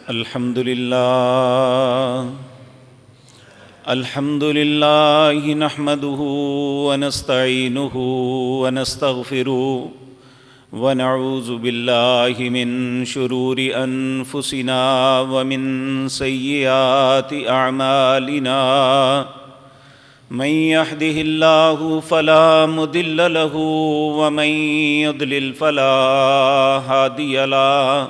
الحمد لله نحمده ونستعينه ونستغفره ونعوذ بالله من شرور أنفسنا ومن سيئات أعمالنا من يهده الله فلا مضل له ومن يضلل فلا هادي له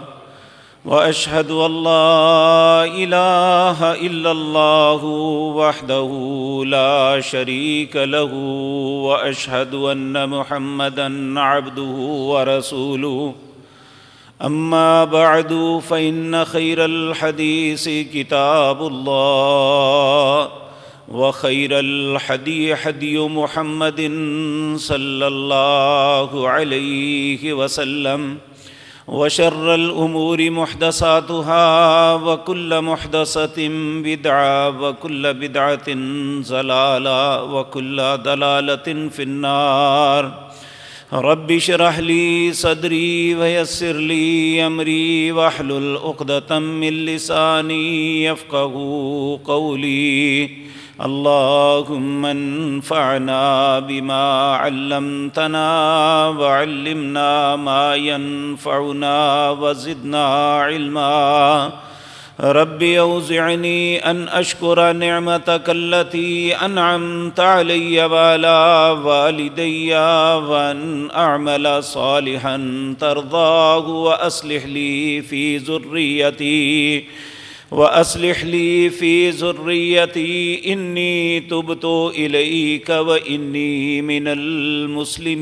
وأشهد أن لا إله إلا الله وحده لا شريك له وأشهد أن محمدًا عبده ورسوله أما بعد فإن خير الحديث كتاب الله وخير الهدي هدي محمد صلى الله عليه وسلم وشر الأمور محدثاتها وكل محدثة بدعة وكل بدعة ضلالة وكل ضلالة في النار رب اشرح لي صدري ويسر لي أمري واحلل عقدة من لساني يفقهوا قولي اللهم انفعنا بما علمتنا وعلمنا ما ينفعنا وزدنا علما رب أوزعني أن أشكر نعمتك التي أنعمت علي وعلى والدي وأن أعمل صالحا ترضاه وأصلح لي في ذريتي إني تبت إليك وإني من المسلمين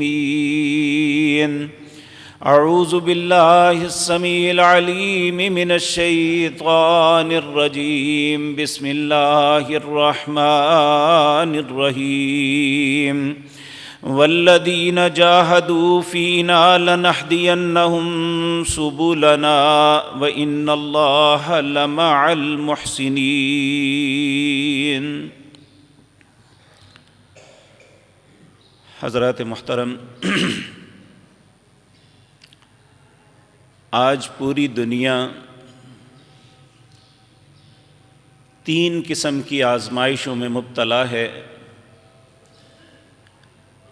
أعوذ بالله السميع العليم من الشيطان الرجيم بسم الله الرحمن الرحيم والذين جاهدوا فينا لنهدينهم سبلنا وإن الله لمع المحسنين۔ حضرات محترم، آج پوری دنیا تین قسم کی آزمائشوں میں مبتلا ہے،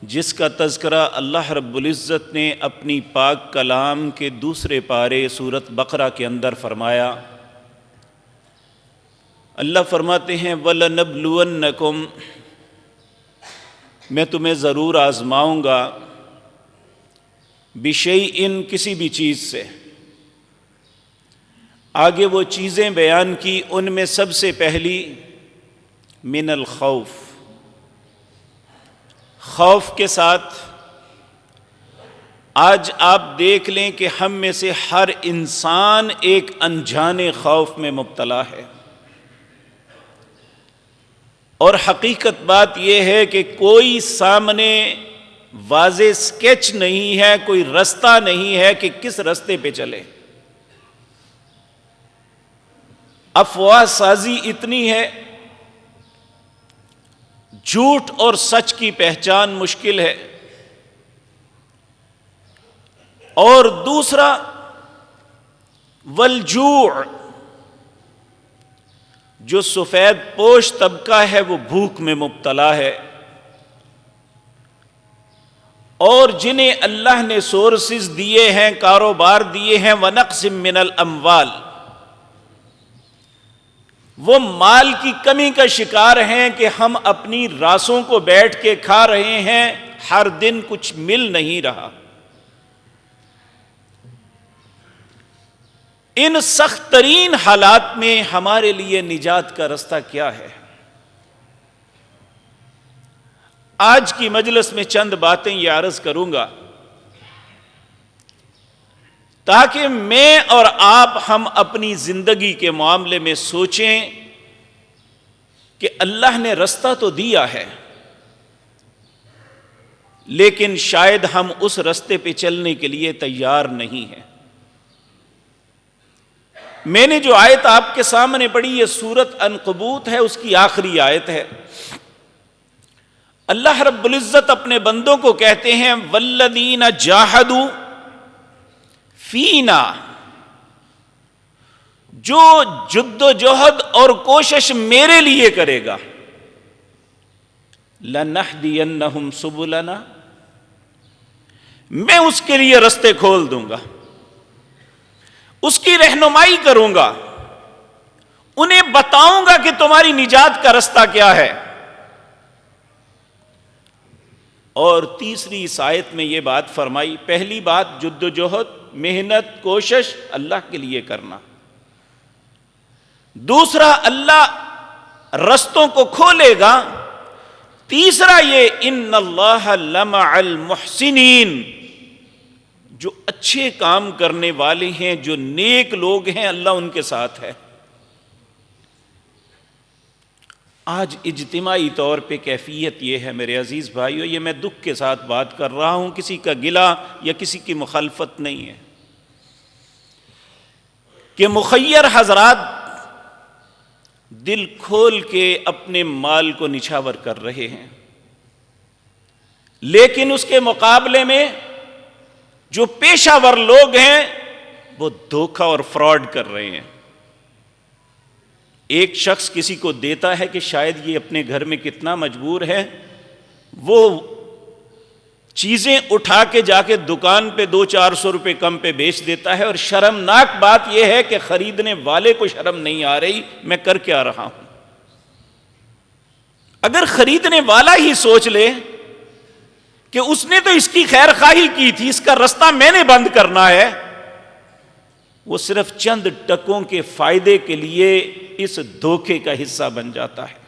جس کا تذکرہ اللہ رب العزت نے اپنی پاک کلام کے دوسرے پارے سورۃ بقرہ کے اندر فرمایا۔ اللہ فرماتے ہیں وَلَنَبْلُوَنَّكُمْ، میں تمہیں ضرور آزماؤں گا، بِشَيْءٍ، کسی بھی چیز سے۔ آگے وہ چیزیں بیان کی، ان میں سب سے پہلی من الخوف، خوف کے ساتھ۔ آج آپ دیکھ لیں کہ ہم میں سے ہر انسان ایک انجانے خوف میں مبتلا ہے، اور حقیقت بات یہ ہے کہ کوئی سامنے واضح سکیچ نہیں ہے، کوئی رستہ نہیں ہے کہ کس رستے پہ چلے۔ افواہ سازی اتنی ہے، جھوٹ اور سچ کی پہچان مشکل ہے، اور دوسرا والجوع، جو سفید پوش طبقہ ہے وہ بھوک میں مبتلا ہے، اور جنہیں اللہ نے سورسز دیے ہیں، کاروبار دیے ہیں، وَنَقْصٍ مِّنَ الْأَمْوَالِ، وہ مال کی کمی کا شکار ہیں کہ ہم اپنی راسوں کو بیٹھ کے کھا رہے ہیں، ہر دن کچھ مل نہیں رہا۔ ان سخت ترین حالات میں ہمارے لیے نجات کا رستہ کیا ہے؟ آج کی مجلس میں چند باتیں یہ عرض کروں گا تاکہ میں اور آپ ہم اپنی زندگی کے معاملے میں سوچیں کہ اللہ نے رستہ تو دیا ہے، لیکن شاید ہم اس رستے پہ چلنے کے لیے تیار نہیں ہیں۔ میں نے جو آیت آپ کے سامنے پڑھی یہ سورۃ عنکبوت ہے، اس کی آخری آیت ہے۔ اللہ رب العزت اپنے بندوں کو کہتے ہیں والذین جاہدوا فینا، جو جد و جہد اور کوشش میرے لیے کرے گا، لَنَهْدِيَنَّهُمْ سُبُلَنَا، میں اس کے لیے رستے کھول دوں گا، اس کی رہنمائی کروں گا، انہیں بتاؤں گا کہ تمہاری نجات کا رستہ کیا ہے۔ اور تیسری اس آیت میں یہ بات فرمائی، پہلی بات جد و جہد، محنت، کوشش اللہ کے لیے کرنا، دوسرا اللہ رستوں کو کھولے گا، تیسرا یہ ان اللہ لمع المحسنین، جو اچھے کام کرنے والے ہیں، جو نیک لوگ ہیں، اللہ ان کے ساتھ ہے۔ آج اجتماعی طور پہ کیفیت یہ ہے میرے عزیز بھائیو، یہ میں دکھ کے ساتھ بات کر رہا ہوں، کسی کا گلہ یا کسی کی مخالفت نہیں ہے، کہ مخیر حضرات دل کھول کے اپنے مال کو نچھاور کر رہے ہیں، لیکن اس کے مقابلے میں جو پیشہ ور لوگ ہیں وہ دھوکہ اور فراڈ کر رہے ہیں۔ ایک شخص کسی کو دیتا ہے کہ شاید یہ اپنے گھر میں کتنا مجبور ہے، وہ چیزیں اٹھا کے جا کے دکان پہ 200-400 روپے کم پہ بیچ دیتا ہے، اور شرمناک بات یہ ہے کہ خریدنے والے کو شرم نہیں آ رہی میں کر کیا رہا ہوں۔ اگر خریدنے والا ہی سوچ لے کہ اس نے تو اس کی خیر خواہی کی تھی، اس کا رستہ میں نے بند کرنا ہے، وہ صرف چند ٹکوں کے فائدے کے لیے اس دھوکے کا حصہ بن جاتا ہے۔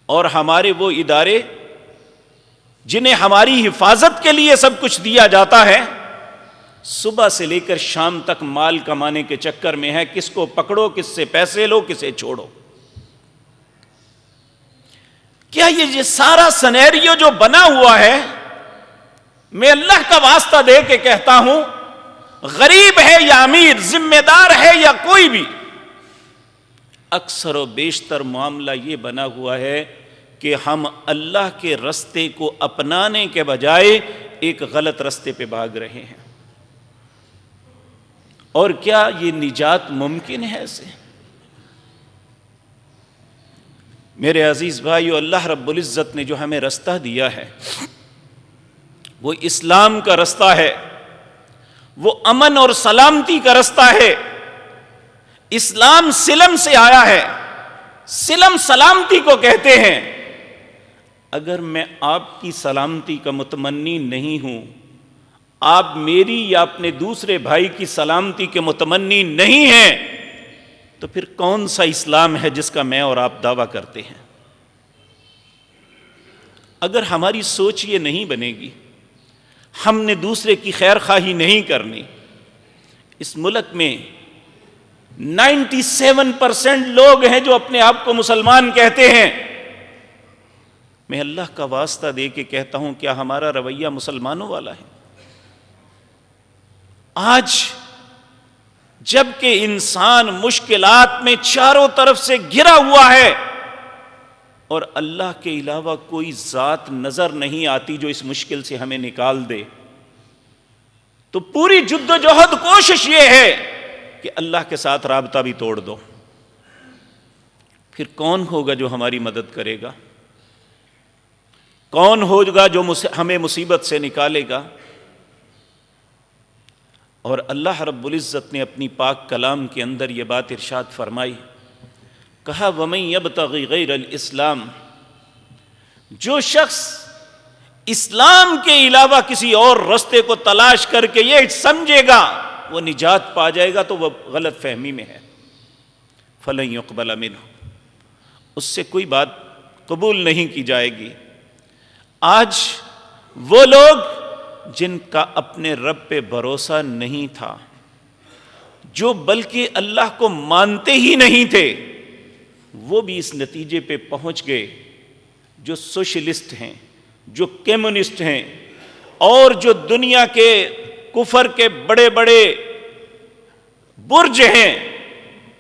اور ہمارے وہ ادارے جنہیں ہماری حفاظت کے لیے سب کچھ دیا جاتا ہے، صبح سے لے کر شام تک مال کمانے کے چکر میں ہے، کس کو پکڑو، کس سے پیسے لو، کسے چھوڑو۔ کیا یہ سارا سینیریو جو بنا ہوا ہے، میں اللہ کا واسطہ دے کے کہتا ہوں، غریب ہے یا امیر، ذمہ دار ہے یا کوئی بھی، اکثر و بیشتر معاملہ یہ بنا ہوا ہے کہ ہم اللہ کے رستے کو اپنانے کے بجائے ایک غلط رستے پہ بھاگ رہے ہیں۔ اور کیا یہ نجات ممکن ہے اسے؟ میرے عزیز بھائیو، اللہ رب العزت نے جو ہمیں رستہ دیا ہے وہ اسلام کا رستہ ہے، وہ امن اور سلامتی کا رستہ ہے۔ اسلام سلم سے آیا ہے، سلم سلامتی کو کہتے ہیں۔ اگر میں آپ کی سلامتی کا متمنی نہیں ہوں، آپ میری یا اپنے دوسرے بھائی کی سلامتی کے متمنی نہیں ہیں، تو پھر کون سا اسلام ہے جس کا میں اور آپ دعویٰ کرتے ہیں؟ اگر ہماری سوچ یہ نہیں بنے گی، ہم نے دوسرے کی خیر خواہی نہیں کرنی، اس ملک میں 97% لوگ ہیں جو اپنے آپ کو مسلمان کہتے ہیں، میں اللہ کا واسطہ دے کے کہتا ہوں، کیا ہمارا رویہ مسلمانوں والا ہے؟ آج جب کہ انسان مشکلات میں چاروں طرف سے گھرا ہوا ہے اور اللہ کے علاوہ کوئی ذات نظر نہیں آتی جو اس مشکل سے ہمیں نکال دے، تو پوری جد و جہد کوشش یہ ہے کہ اللہ کے ساتھ رابطہ بھی توڑ دو۔ پھر کون ہوگا جو ہماری مدد کرے گا؟ کون ہوگا جو ہمیں مصیبت سے نکالے گا؟ اور اللہ رب العزت نے اپنی پاک کلام کے اندر یہ بات ارشاد فرمائی، کہا وَمَن يَبْتَغِ غَيْرَ الْإِسْلَامِ، جو شخص اسلام کے علاوہ کسی اور رستے کو تلاش کر کے یہ سمجھے گا وہ نجات پا جائے گا، تو وہ غلط فہمی میں ہے۔ فَلَن يُقْبَلَ مِنْهُ، اس سے کوئی بات قبول نہیں کی جائے گی۔ آج وہ لوگ جن کا اپنے رب پہ بھروسہ نہیں تھا، جو بلکہ اللہ کو مانتے ہی نہیں تھے، وہ بھی اس نتیجے پہ پہنچ گئے، جو سوشلسٹ ہیں، جو کمیونسٹ ہیں، اور جو دنیا کے کفر کے بڑے بڑے برج ہیں،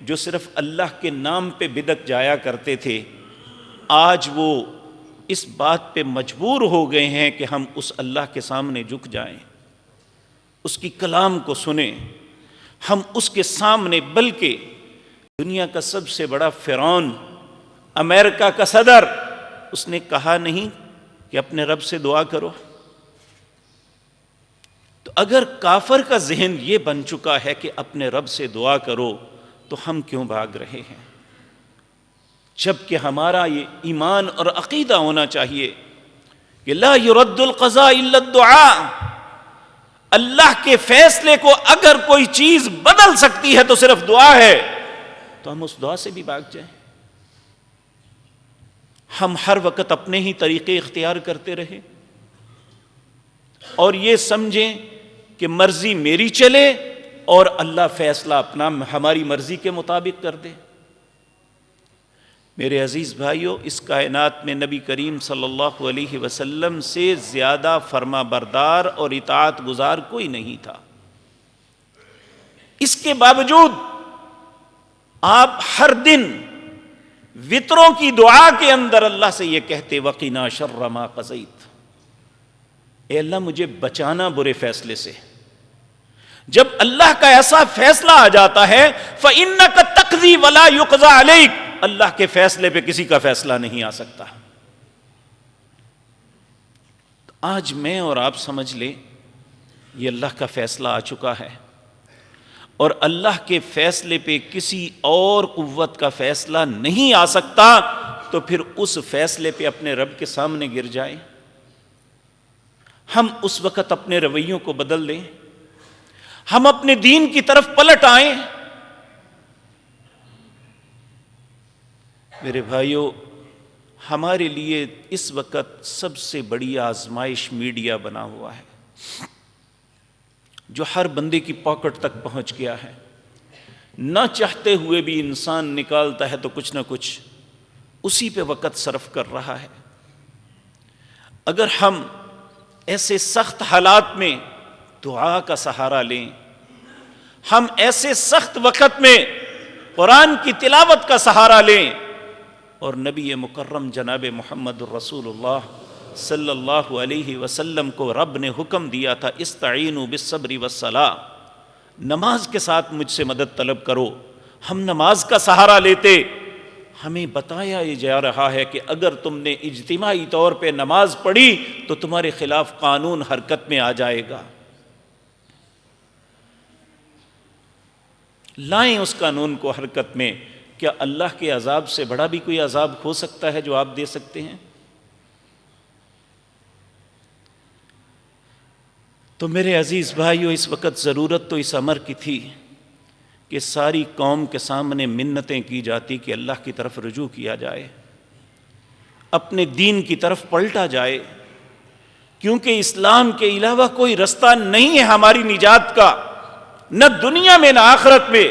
جو صرف اللہ کے نام پہ بدعت جایا کرتے تھے، آج وہ اس بات پہ مجبور ہو گئے ہیں کہ ہم اس اللہ کے سامنے جھک جائیں، اس کی کلام کو سنیں۔ ہم اس کے سامنے، بلکہ دنیا کا سب سے بڑا فرعون، امریکہ کا صدر، اس نے کہا نہیں کہ اپنے رب سے دعا کرو؟ تو اگر کافر کا ذہن یہ بن چکا ہے کہ اپنے رب سے دعا کرو، تو ہم کیوں بھاگ رہے ہیں؟ جبکہ ہمارا یہ ایمان اور عقیدہ ہونا چاہیے کہ لا يرد القضاء الا الدعاء، اللہ کے فیصلے کو اگر کوئی چیز بدل سکتی ہے تو صرف دعا ہے، تو ہم اس دعا سے بھی بھاگ جائیں۔ ہم ہر وقت اپنے ہی طریقے اختیار کرتے رہے اور یہ سمجھیں کہ مرضی میری چلے اور اللہ فیصلہ اپنا ہماری مرضی کے مطابق کر دے۔ میرے عزیز بھائیوں، اس کائنات میں نبی کریم صلی اللہ علیہ وسلم سے زیادہ فرما بردار اور اطاعت گزار کوئی نہیں تھا۔ اس کے باوجود آپ ہر دن وطروں کی دعا کے اندر اللہ سے یہ کہتے وقنا شر ما قضیت، اے اللہ مجھے بچانا برے فیصلے سے۔ جب اللہ کا ایسا فیصلہ آ جاتا ہے فَإِنَّكَ تَقْضِي وَلَا يُقْضَى عَلَيْكَ، اللہ کے فیصلے پہ کسی کا فیصلہ نہیں آ سکتا۔ آج میں اور آپ سمجھ لیں یہ اللہ کا فیصلہ آ چکا ہے، اور اللہ کے فیصلے پہ کسی اور قوت کا فیصلہ نہیں آ سکتا، تو پھر اس فیصلے پہ اپنے رب کے سامنے گر جائیں۔ ہم اس وقت اپنے رویوں کو بدل لیں، ہم اپنے دین کی طرف پلٹ آئیں۔ میرے بھائیوں، ہمارے لیے اس وقت سب سے بڑی آزمائش میڈیا بنا ہوا ہے، جو ہر بندے کی پاکٹ تک پہنچ گیا ہے۔ نہ چاہتے ہوئے بھی انسان نکالتا ہے تو کچھ نہ کچھ اسی پہ وقت صرف کر رہا ہے۔ اگر ہم ایسے سخت حالات میں دعا کا سہارا لیں، ہم ایسے سخت وقت میں قرآن کی تلاوت کا سہارا لیں، اور نبی مکرم جناب محمد الرسول اللہ صلی اللہ علیہ وسلم کو رب نے حکم دیا تھا استعینوا بالصبر والصلاۃ، نماز کے ساتھ مجھ سے مدد طلب کرو، ہم نماز کا سہارا لیتے۔ ہمیں بتایا یہ جا رہا ہے کہ اگر تم نے اجتماعی طور پہ نماز پڑھی تو تمہارے خلاف قانون حرکت میں آ جائے گا۔ لائیں اس قانون کو حرکت میں۔ کیا اللہ کے عذاب سے بڑا بھی کوئی عذاب ہو سکتا ہے جو آپ دے سکتے ہیں؟ تو میرے عزیز بھائیو، اس وقت ضرورت تو اس امر کی تھی کہ ساری قوم کے سامنے منتیں کی جاتی کہ اللہ کی طرف رجوع کیا جائے، اپنے دین کی طرف پلٹا جائے، کیونکہ اسلام کے علاوہ کوئی رستہ نہیں ہے ہماری نجات کا، نہ دنیا میں نہ آخرت میں۔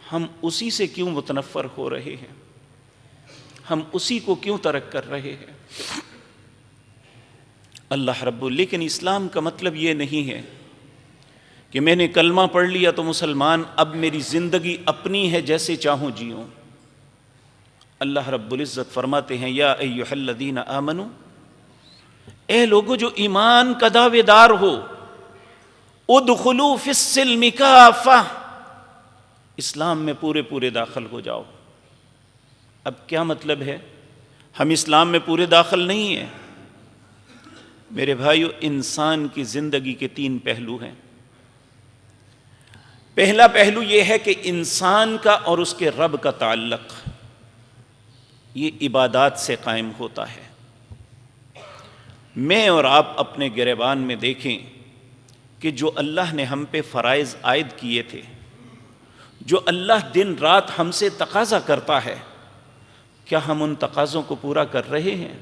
ہم اسی سے کیوں متنفر ہو رہے ہیں؟ ہم اسی کو کیوں ترک کر رہے ہیں؟ اللہ رب، لیکن اسلام کا مطلب یہ نہیں ہے کہ میں نے کلمہ پڑھ لیا تو مسلمان، اب میری زندگی اپنی ہے، جیسے چاہوں جیوں۔ اللہ رب العزت فرماتے ہیں یا ایھا الذین آمنو، اے لوگو جو ایمان کا دعوے دار ہو، ادخلوا فی السلم کافہ، اسلام میں پورے پورے داخل ہو جاؤ۔ اب کیا مطلب ہے؟ ہم اسلام میں پورے داخل نہیں ہیں۔ میرے بھائیو، انسان کی زندگی کے 3 پہلو ہیں۔ پہلا پہلو یہ ہے کہ انسان کا اور اس کے رب کا تعلق یہ عبادات سے قائم ہوتا ہے۔ میں اور آپ اپنے گریبان میں دیکھیں کہ جو اللہ نے ہم پہ فرائض عائد کیے تھے، جو اللہ دن رات ہم سے تقاضا کرتا ہے، کیا ہم ان تقاضوں کو پورا کر رہے ہیں؟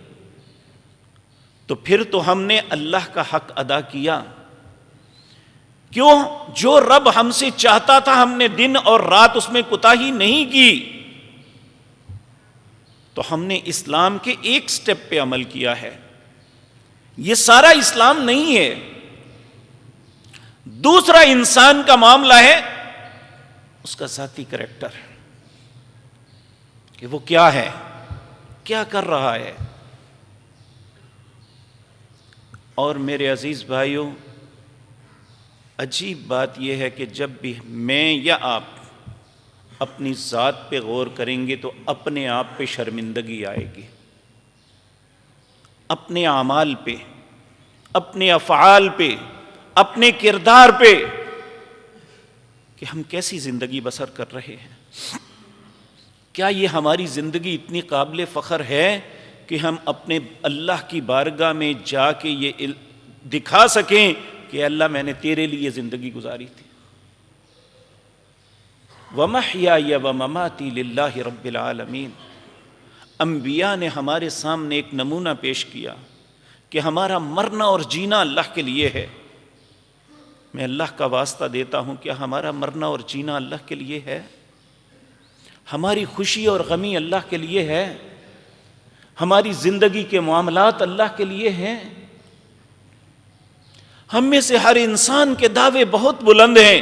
تو پھر تو ہم نے اللہ کا حق ادا کیا۔ کیوں؟ جو رب ہم سے چاہتا تھا ہم نے دن اور رات اس میں کوتاہی نہیں کی، تو ہم نے اسلام کے ایک سٹیپ پہ عمل کیا ہے۔ یہ سارا اسلام نہیں ہے۔ دوسرا انسان کا معاملہ ہے اس کا ذاتی کریکٹر، کہ وہ کیا ہے، کیا کر رہا ہے۔ اور میرے عزیز بھائیوں، عجیب بات یہ ہے کہ جب بھی میں یا آپ اپنی ذات پہ غور کریں گے تو اپنے آپ پہ شرمندگی آئے گی، اپنے اعمال پہ، اپنے افعال پہ، اپنے کردار پہ، کہ ہم کیسی زندگی بسر کر رہے ہیں۔ کیا یہ ہماری زندگی اتنی قابل فخر ہے کہ ہم اپنے اللہ کی بارگاہ میں جا کے یہ دکھا سکیں کہ اللہ میں نے تیرے لیے زندگی گزاری تھی؟ وَمَحْيَايَ وَمَمَاتِي لِلَّهِ رَبِّ الْعَالَمِينَ۔ انبیاء نے ہمارے سامنے ایک نمونہ پیش کیا کہ ہمارا مرنا اور جینا اللہ کے لیے ہے۔ میں اللہ کا واسطہ دیتا ہوں، کیا ہمارا مرنا اور جینا اللہ کے لیے ہے؟ ہماری خوشی اور غمی اللہ کے لیے ہے؟ ہماری زندگی کے معاملات اللہ کے لیے ہیں؟ ہم میں سے ہر انسان کے دعوے بہت بلند ہیں،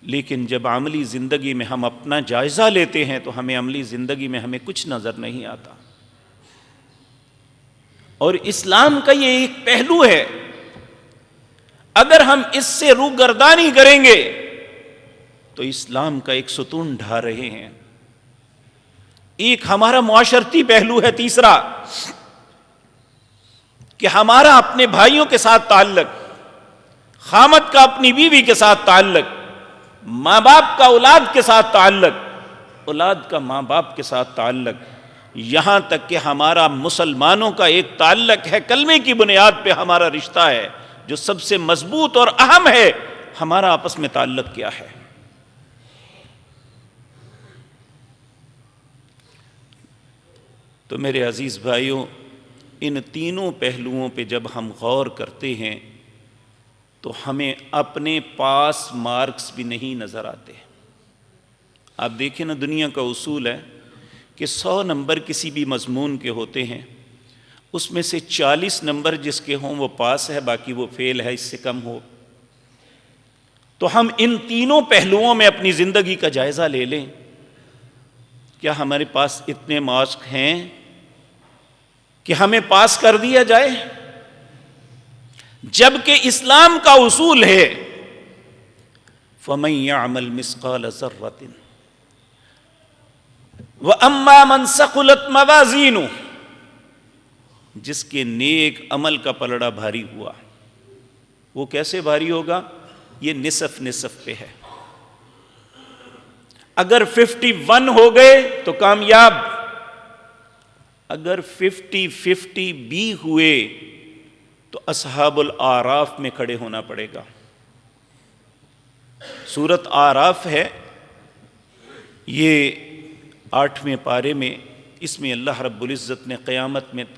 لیکن جب عملی زندگی میں ہم اپنا جائزہ لیتے ہیں تو ہمیں عملی زندگی میں ہمیں کچھ نظر نہیں آتا۔ اور اسلام کا یہ ایک پہلو ہے، اگر ہم اس سے روگردانی کریں گے تو اسلام کا ایک ستون ڈھا رہے ہیں۔ ایک ہمارا معاشرتی پہلو ہے، تیسرا کہ ہمارا اپنے بھائیوں کے ساتھ تعلق، خامد کا اپنی بیوی کے ساتھ تعلق، ماں باپ کا اولاد کے ساتھ تعلق، اولاد کا ماں باپ کے ساتھ تعلق، یہاں تک کہ ہمارا مسلمانوں کا ایک تعلق ہے، کلمے کی بنیاد پہ ہمارا رشتہ ہے جو سب سے مضبوط اور اہم ہے۔ ہمارا آپس میں تعلق کیا ہے؟ تو میرے عزیز بھائیوں، ان تینوں پہلوؤں پہ جب ہم غور کرتے ہیں تو ہمیں اپنے پاس مارکس بھی نہیں نظر آتے۔ آپ دیکھیں نا، دنیا کا اصول ہے کہ 100 نمبر کسی بھی مضمون کے ہوتے ہیں، اس میں سے 40 نمبر جس کے ہوں وہ پاس ہے، باقی وہ فیل ہے، اس سے کم ہو۔ تو ہم ان تینوں پہلوؤں میں اپنی زندگی کا جائزہ لے لیں، کیا ہمارے پاس اتنے مارکس ہیں کہ ہمیں پاس کر دیا جائے؟ جبکہ اسلام کا اصول ہے فَمَن يَعْمَلْ مِثْقَالَ ذَرَّةٍ وَأَمَّا مَنْ ثَقُلَتْ مَوَازِينُهُ، جس کے نیک عمل کا پلڑا بھاری ہوا، وہ کیسے بھاری ہوگا؟ یہ نصف نصف پہ ہے۔ اگر 51 ہو گئے تو کامیاب، اگر 50-50 بھی ہوئے تو اصحاب الاعراف میں کھڑے ہونا پڑے گا۔ سورۃ اعراف ہے، یہ 8ویں پارے میں، اس میں اللہ رب العزت نے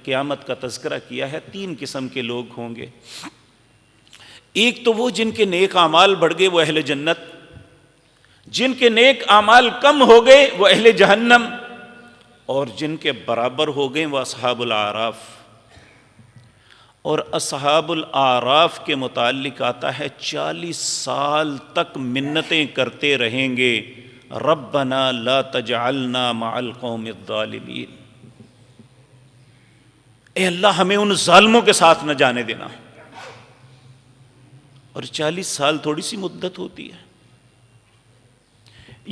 قیامت کا تذکرہ کیا ہے۔ 3 قسم کے لوگ ہوں گے۔ ایک تو وہ جن کے نیک اعمال بڑھ گئے، وہ اہل جنت، جن کے نیک اعمال کم ہو گئے وہ اہل جہنم، اور جن کے برابر ہو گئے وہ اصحاب الاعراف۔ اور اصحاب الاعراف کے متعلق آتا ہے 40 سال تک منتیں کرتے رہیں گے، ربنا لا تجعلنا مع القوم الظالمین، اے اللہ ہمیں ان ظالموں کے ساتھ نہ جانے دینا۔ اور 40 سال تھوڑی سی مدت ہوتی ہے۔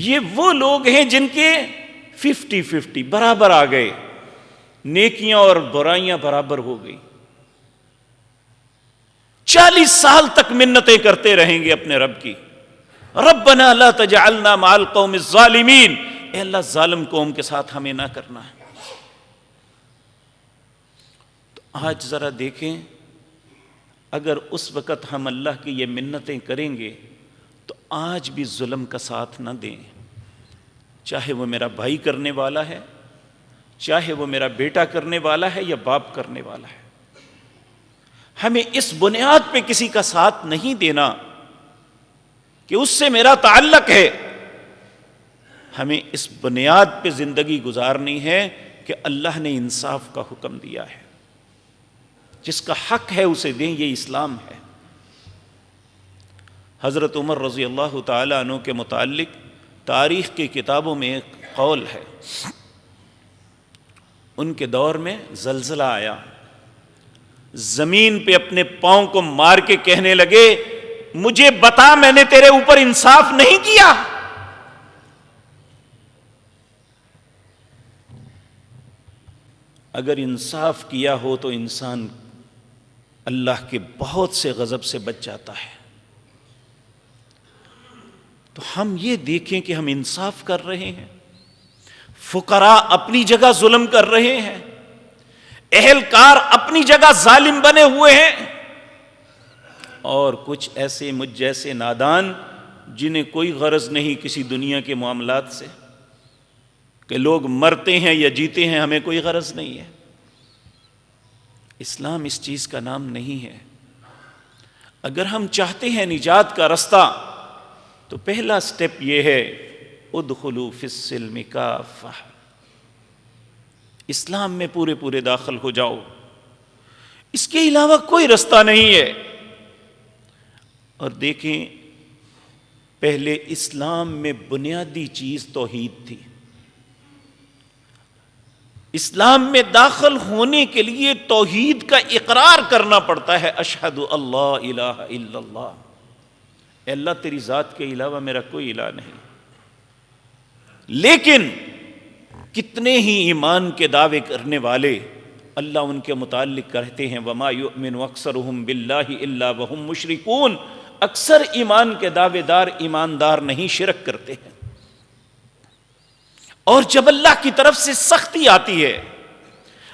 یہ وہ لوگ ہیں جن کے 50-50 برابر آ گئے، نیکیاں اور برائیاں برابر ہو گئی۔ 40 سال تک منتیں کرتے رہیں گے اپنے رب کی، ربنا لا تجعلنا مع القوم الظالمین، اے اللہ ظالم قوم کے ساتھ ہمیں نہ کرنا ہے۔ تو آج ذرا دیکھیں، اگر اس وقت ہم اللہ کی یہ منتیں کریں گے تو آج بھی ظلم کا ساتھ نہ دیں، چاہے وہ میرا بھائی کرنے والا ہے، چاہے وہ میرا بیٹا کرنے والا ہے یا باپ کرنے والا ہے۔ ہمیں اس بنیاد پہ کسی کا ساتھ نہیں دینا کہ اس سے میرا تعلق ہے، ہمیں اس بنیاد پہ زندگی گزارنی ہے کہ اللہ نے انصاف کا حکم دیا ہے، جس کا حق ہے اسے دیں، یہ اسلام ہے۔ حضرت عمر رضی اللہ تعالی عنہ کے متعلق تاریخ کی کتابوں میں ایک قول ہے، ان کے دور میں زلزلہ آیا، زمین پہ اپنے پاؤں کو مار کے کہنے لگے مجھے بتا میں نے تیرے اوپر انصاف نہیں کیا؟ اگر انصاف کیا ہو تو انسان اللہ کے بہت سے غضب سے بچ جاتا ہے۔ تو ہم یہ دیکھیں کہ ہم انصاف کر رہے ہیں، فقراء اپنی جگہ ظلم کر رہے ہیں، اہلکار اپنی جگہ ظالم بنے ہوئے ہیں، اور کچھ ایسے مجھ جیسے نادان جنہیں کوئی غرض نہیں کسی دنیا کے معاملات سے، کہ لوگ مرتے ہیں یا جیتے ہیں ہمیں کوئی غرض نہیں ہے۔ اسلام اس چیز کا نام نہیں ہے۔ اگر ہم چاہتے ہیں نجات کا رستہ تو پہلا سٹیپ یہ ہے، ادخلوا فی السلم کافہ، اسلام میں پورے داخل ہو جاؤ، اس کے علاوہ کوئی رستہ نہیں ہے۔ اور دیکھیں، پہلے اسلام میں بنیادی چیز توحید تھی۔ اسلام میں داخل ہونے کے لیے توحید کا اقرار کرنا پڑتا ہے، اشہد اللہ الہ الا اللہ، اے اللہ تیری ذات کے علاوہ میرا کوئی الہ نہیں۔ لیکن کتنے ہی ایمان کے دعوے کرنے والے اللہ ان کے متعلق کہتے ہیں وما یؤمن اکثرهم باللہ الا وهم مشرکون، اکثر ایمان کے دعوے دار ایماندار نہیں، شرک کرتے ہیں۔ اور جب اللہ کی طرف سے سختی آتی ہے،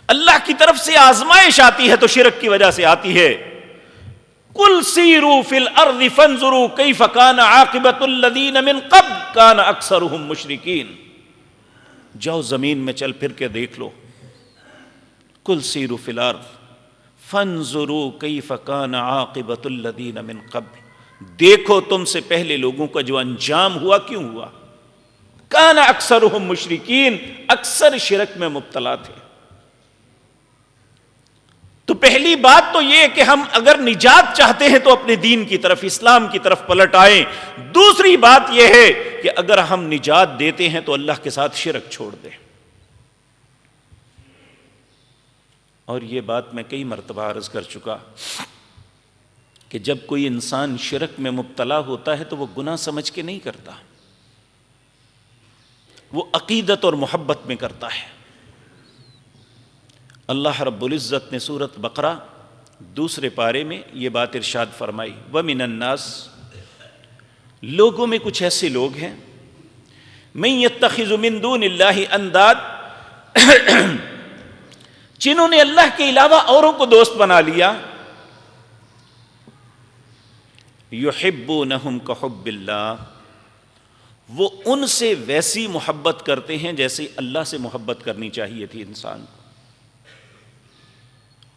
اللہ کی طرف سے آزمائش آتی ہے تو شرک کی وجہ سے آتی ہے۔ قل سیروا فی الارض فانظروا کیف کان عاقبۃ الذین من قبل کان اکثرهم مشرکین، جاؤ زمین میں چل پھر کے دیکھ لو۔ قل سیروا فی الارض فانظروا کیف کان عاقبۃ الذین من قبل، دیکھو تم سے پہلے لوگوں کا جو انجام ہوا کیوں ہوا، کان اکثرهم مشرکین، اکثر شرک میں مبتلا تھے۔ تو پہلی بات تو یہ کہ ہم اگر نجات چاہتے ہیں تو اپنے دین کی طرف، اسلام کی طرف پلٹ آئیں۔ دوسری بات یہ ہے کہ اگر ہم نجات دیتے ہیں تو اللہ کے ساتھ شرک چھوڑ دیں۔ اور یہ بات میں کئی مرتبہ عرض کر چکا کہ جب کوئی انسان شرک میں مبتلا ہوتا ہے تو وہ گناہ سمجھ کے نہیں کرتا، وہ عقیدت اور محبت میں کرتا ہے۔ اللہ رب العزت نے سورۃ بقرہ دوسرے پارے میں یہ بات ارشاد فرمائی، وَمِنَ النَّاسِ، لوگوں میں کچھ ایسے لوگ ہیں، مَن يَتَّخِذُ مِن دُونِ اللَّهِ أَندَادَ، جنہوں نے اللہ کے علاوہ اوروں کو دوست بنا لیا، يُحِبُّونَهُمْ كَحُبِّ اللَّهِ، وہ ان سے ویسی محبت کرتے ہیں جیسے اللہ سے محبت کرنی چاہیے تھی انسان کو۔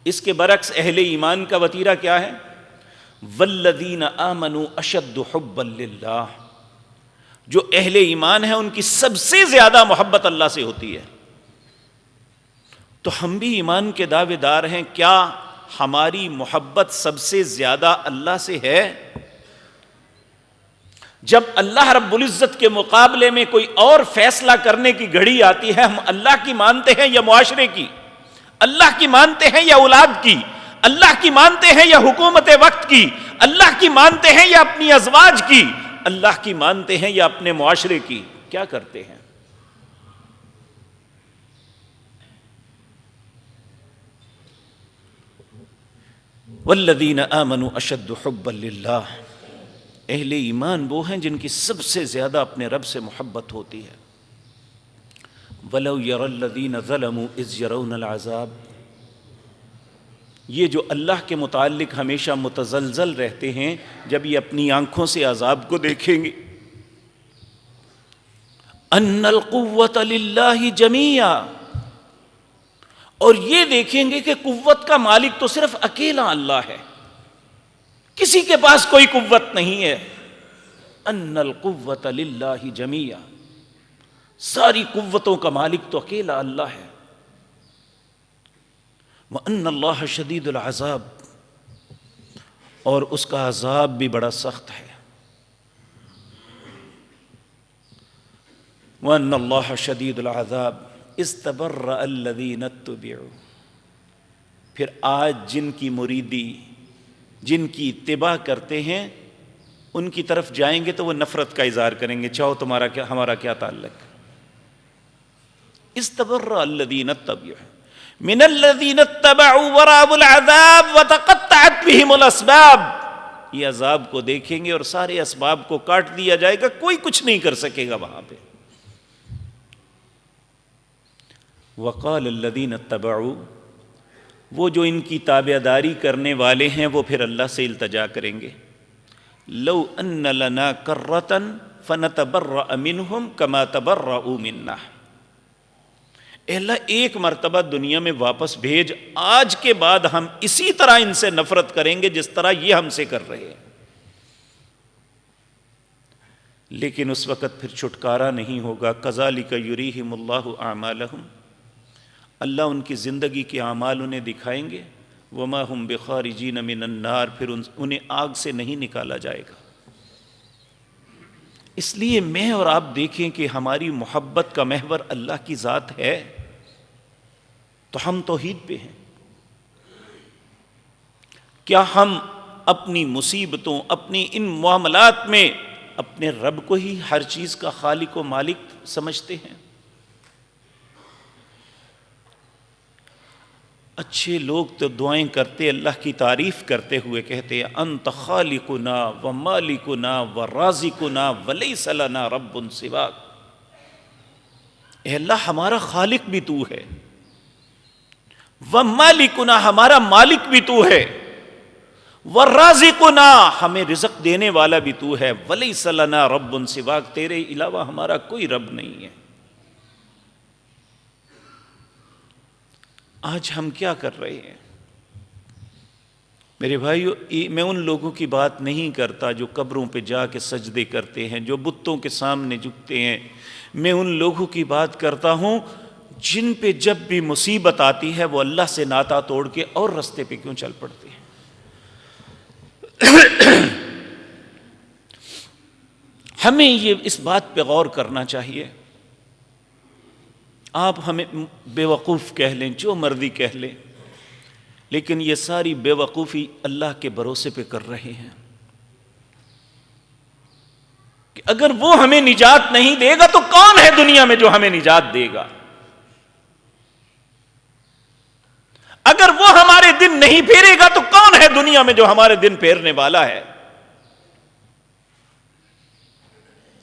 اس کے برعکس اہل ایمان کا وتیرہ کیا ہے؟ وَالَّذِينَ آمَنُوا أَشَدُّ حُبًّا لِلَّهِ، جو اہل ایمان ہیں ان کی سب سے زیادہ محبت اللہ سے ہوتی ہے۔ تو ہم بھی ایمان کے دعوے دار ہیں، کیا ہماری محبت سب سے زیادہ اللہ سے ہے؟ جب اللہ رب العزت کے مقابلے میں کوئی اور فیصلہ کرنے کی گھڑی آتی ہے، ہم اللہ کی مانتے ہیں یا معاشرے کی؟ اللہ کی مانتے ہیں یا اولاد کی؟ اللہ کی مانتے ہیں یا حکومت وقت کی؟ اللہ کی مانتے ہیں یا اپنی ازواج کی؟ اللہ کی مانتے ہیں یا اپنے معاشرے کی؟ کیا کرتے ہیں؟ والذین آمنوا اشد حبا للہ، اہل ایمان وہ ہیں جن کی سب سے زیادہ اپنے رب سے محبت ہوتی ہے۔ وَلَوْ يَرَى الَّذِينَ ظَلَمُوا إِذْ يَرَوْنَ الْعَذَابَ، یہ جو اللہ کے متعلق ہمیشہ متزلزل رہتے ہیں جب یہ اپنی آنکھوں سے عذاب کو دیکھیں گے، أَنَّ الْقُوَّةَ لِلَّهِ جَمِيعًا، اور یہ دیکھیں گے کہ قوت کا مالک تو صرف اکیلا اللہ ہے، کسی کے پاس کوئی قوت نہیں ہے۔ ان القوۃ للہ جمیعا، ساری قوتوں کا مالک تو اکیلا اللہ ہے۔ وان اللہ شدید العذاب، اور اس کا عذاب بھی بڑا سخت ہے۔ وان اللہ شدید العذاب استبرأ الذین اتبعوا، پھر آج جن کی مریدی، جن کی اتباع کرتے ہیں، ان کی طرف جائیں گے تو وہ نفرت کا اظہار کریں گے، چاہو تمہارا کیا ہمارا کیا تعلق۔ استبرأ الذین اتبعوا من الذین اتبعوا ورأوا العذاب وتقطعت بهم الاسباب، یہ عذاب کو دیکھیں گے اور سارے اسباب کو کاٹ دیا جائے گا، کوئی کچھ نہیں کر سکے گا وہاں پہ۔ وقال الذین اتبعوا، وہ جو ان کی تابعداری کرنے والے ہیں وہ پھر اللہ سے التجا کریں گے، لو ان لنا کرۃ فنتبرأ منہم کما تبرؤوا منا، اے اللہ ایک مرتبہ دنیا میں واپس بھیج، آج کے بعد ہم اسی طرح ان سے نفرت کریں گے جس طرح یہ ہم سے کر رہے ہیں۔ لیکن اس وقت پھر چھٹکارا نہیں ہوگا۔ کذالک یریہم اللہ اعمالہم، اللہ ان کی زندگی کے اعمال انہیں دکھائیں گے، وما ہم بخارجین من النار، پھر انہیں آگ سے نہیں نکالا جائے گا۔ اس لیے میں اور آپ دیکھیں کہ ہماری محبت کا محور اللہ کی ذات ہے تو ہم توحید پہ ہیں۔ کیا ہم اپنی مصیبتوں، اپنی ان معاملات میں اپنے رب کو ہی ہر چیز کا خالق و مالک سمجھتے ہیں؟ اچھے لوگ تو دعائیں کرتے اللہ کی تعریف کرتے ہوئے کہتے ہیں انت خالقنا و مالکنا و رازقنا ولیس لنا رب سواک، اے اللہ ہمارا خالق بھی تو ہے، و مالکنا ہمارا مالک بھی تو ہے، و رازقنا ہمیں رزق دینے والا بھی تو ہے، ولیس لنا رب سواک تیرے علاوہ ہمارا کوئی رب نہیں ہے۔ آج ہم کیا کر رہے ہیں میرے بھائیو؟ میں ان لوگوں کی بات نہیں کرتا جو قبروں پہ جا کے سجدے کرتے ہیں، جو بتوں کے سامنے جھکتے ہیں، میں ان لوگوں کی بات کرتا ہوں جن پہ جب بھی مصیبت آتی ہے وہ اللہ سے ناطہ توڑ کے اور رستے پہ کیوں چل پڑتے ہیں۔ ہمیں یہ اس بات پہ غور کرنا چاہیے۔ آپ ہمیں بے وقوف کہہ لیں، جو مرضی کہہ لیں، لیکن یہ ساری بے وقوفی اللہ کے بھروسے پہ کر رہے ہیں کہ اگر وہ ہمیں نجات نہیں دے گا تو کون ہے دنیا میں جو ہمیں نجات دے گا؟ اگر وہ ہمارے دن نہیں پھیرے گا تو کون ہے دنیا میں جو ہمارے دن پھیرنے والا ہے؟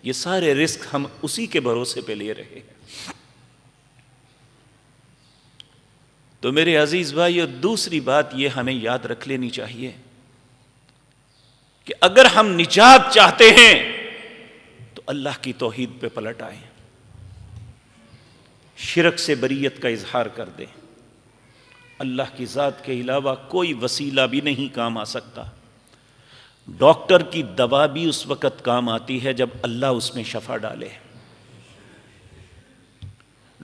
یہ سارے رزق ہم اسی کے بھروسے پہ لے رہے ہیں۔ تو میرے عزیز بھائیو، دوسری بات یہ ہمیں یاد رکھ لینی چاہیے کہ اگر ہم نجات چاہتے ہیں تو اللہ کی توحید پہ پلٹ آئیں، شرک سے بریت کا اظہار کر دیں۔ اللہ کی ذات کے علاوہ کوئی وسیلہ بھی نہیں کام آ سکتا۔ ڈاکٹر کی دوا بھی اس وقت کام آتی ہے جب اللہ اس میں شفا ڈالے۔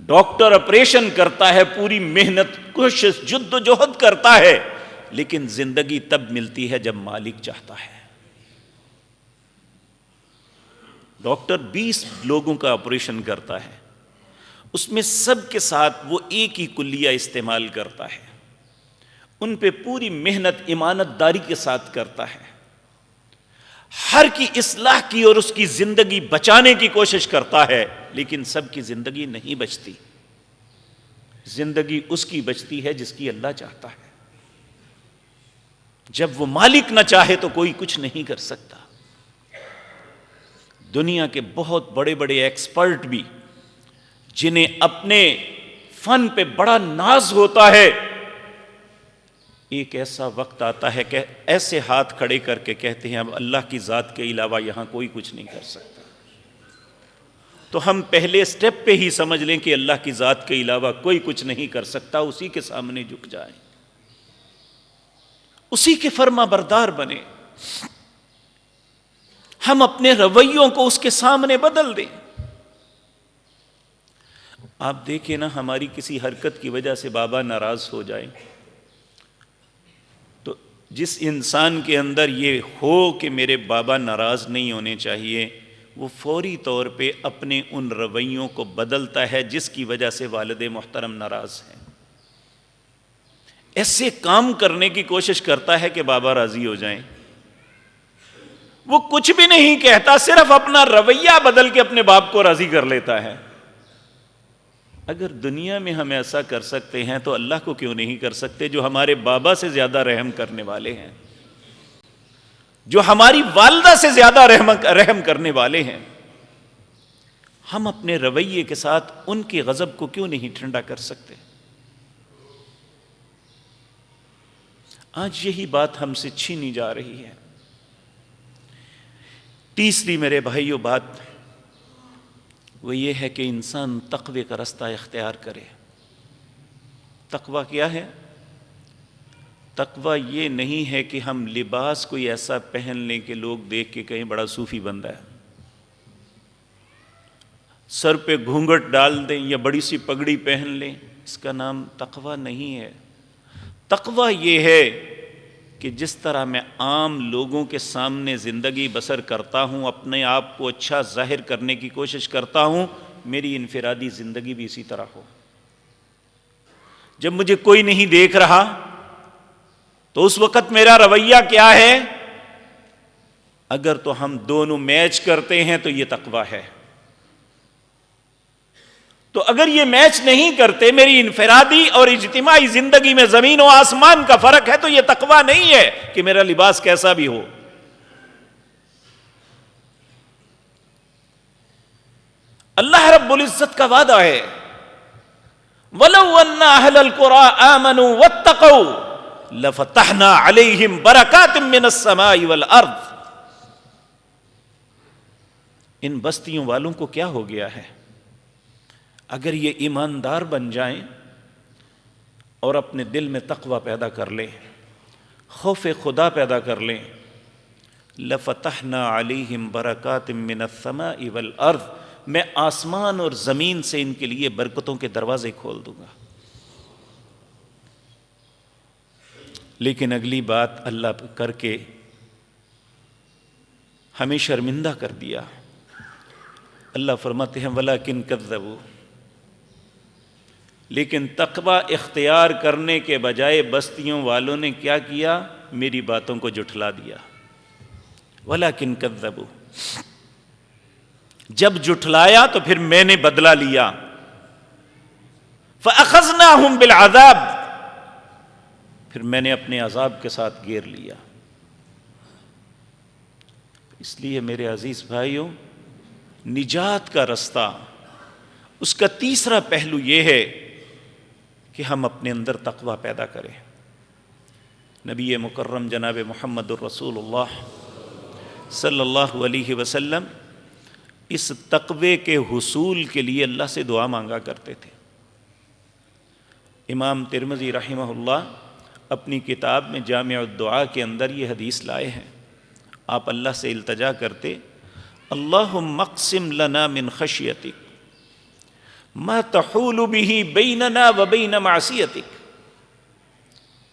ڈاکٹر آپریشن کرتا ہے، پوری محنت کوشش جد و جہد کرتا ہے، لیکن زندگی تب ملتی ہے جب مالک چاہتا ہے۔ ڈاکٹر 20 لوگوں کا آپریشن کرتا ہے، اس میں سب کے ساتھ وہ ایک ہی کلیہ استعمال کرتا ہے، ان پہ پوری محنت امانت داری کے ساتھ کرتا ہے، ہر کی اصلاح کی اور اس کی زندگی بچانے کی کوشش کرتا ہے، لیکن سب کی زندگی نہیں بچتی۔ زندگی اس کی بچتی ہے جس کی اللہ چاہتا ہے۔ جب وہ مالک نہ چاہے تو کوئی کچھ نہیں کر سکتا۔ دنیا کے بہت بڑے بڑے ایکسپرٹ بھی جنہیں اپنے فن پہ بڑا ناز ہوتا ہے، ایک ایسا وقت آتا ہے کہ ایسے ہاتھ کھڑے کر کے کہتے ہیں اب اللہ کی ذات کے علاوہ یہاں کوئی کچھ نہیں کر سکتا۔ تو ہم پہلے سٹیپ پہ ہی سمجھ لیں کہ اللہ کی ذات کے علاوہ کوئی کچھ نہیں کر سکتا، اسی کے سامنے جھک جائیں، اسی کے فرما بردار بنے، ہم اپنے رویوں کو اس کے سامنے بدل دیں۔ آپ دیکھیں نا، ہماری کسی حرکت کی وجہ سے بابا ناراض ہو جائیں تو جس انسان کے اندر یہ ہو کہ میرے بابا ناراض نہیں ہونے چاہیے، وہ فوری طور پہ اپنے ان رویوں کو بدلتا ہے جس کی وجہ سے والد محترم ناراض ہیں۔ ایسے کام کرنے کی کوشش کرتا ہے کہ بابا راضی ہو جائیں۔ وہ کچھ بھی نہیں کہتا، صرف اپنا رویہ بدل کے اپنے باپ کو راضی کر لیتا ہے۔ اگر دنیا میں ہم ایسا کر سکتے ہیں تو اللہ کو کیوں نہیں کر سکتے، جو ہمارے بابا سے زیادہ رحم کرنے والے ہیں، جو ہماری والدہ سے زیادہ رحم کرنے والے ہیں۔ ہم اپنے رویے کے ساتھ ان کے غضب کو کیوں نہیں ٹھنڈا کر سکتے؟ آج یہی بات ہم سے چھینی جا رہی ہے۔ تیسری میرے بھائیوں بات وہ یہ ہے کہ انسان تقوی کا رستہ اختیار کرے۔ تقوی کیا ہے؟ تقوی یہ نہیں ہے کہ ہم لباس کوئی ایسا پہن لیں کہ لوگ دیکھ کے کہیں بڑا صوفی بندہ ہے، سر پہ گھونگھٹ ڈال دیں یا بڑی سی پگڑی پہن لیں، اس کا نام تقوی نہیں ہے۔ تقوی یہ ہے کہ جس طرح میں عام لوگوں کے سامنے زندگی بسر کرتا ہوں، اپنے آپ کو اچھا ظاہر کرنے کی کوشش کرتا ہوں، میری انفرادی زندگی بھی اسی طرح ہو۔ جب مجھے کوئی نہیں دیکھ رہا تو اس وقت میرا رویہ کیا ہے؟ اگر تو ہم دونوں میچ کرتے ہیں تو یہ تقوی ہے، تو اگر یہ میچ نہیں کرتے، میری انفرادی اور اجتماعی زندگی میں زمین و آسمان کا فرق ہے، تو یہ تقوی نہیں ہے کہ میرا لباس کیسا بھی ہو۔ اللہ رب العزت کا وعدہ ہے، وَلَوْ أَنَّ أَهْلَ الْقُرَىٰ آمَنُوا وَاتَّقَوْا لَفَتَحْنَا عَلَيْهِمْ بَرَكَاتٍ مِّنَ السَّمَاءِ وَالْأَرْضِ۔ ان بستیوں والوں کو کیا ہو گیا ہے؟ اگر یہ ایماندار بن جائیں اور اپنے دل میں تقوی پیدا کر لیں، خوف خدا پیدا کر لیں، لَفَتَحْنَا عَلَيْهِمْ بَرَكَاتٍ مِّنَ السَّمَاءِ وَالْأَرْضِ، میں آسمان اور زمین سے ان کے لیے برکتوں کے دروازے کھول دوں گا۔ لیکن اگلی بات اللہ کر کے ہمیں شرمندہ کر دیا۔ اللہ فرماتے ہیں وَلَٰكِن كَذَّبُوا، لیکن تقوی اختیار کرنے کے بجائے بستیوں والوں نے کیا کیا؟ میری باتوں کو جھٹلا دیا۔ وَلَٰكِن كَذَّبُوا، جب جھٹلایا تو پھر میں نے بدلہ لیا۔ فَأَخَذْنَاهُمْ بِالْعَذَابِ، پھر میں نے اپنے عذاب کے ساتھ گھیر لیا۔ اس لیے میرے عزیز بھائیوں، نجات کا رستہ، اس کا تیسرا پہلو یہ ہے کہ ہم اپنے اندر تقوی پیدا کریں۔ نبی مکرم جناب محمد الرسول اللہ صلی اللہ علیہ وسلم اس تقوی کے حصول کے لیے اللہ سے دعا مانگا کرتے تھے۔ امام ترمذی رحمہ اللہ اپنی کتاب میں جامع الدعاء کے اندر یہ حدیث لائے ہیں۔ آپ اللہ سے التجا کرتے، اللہم اقسم لنا من خشیتک ما تحول به بیننا وبین معصیتک۔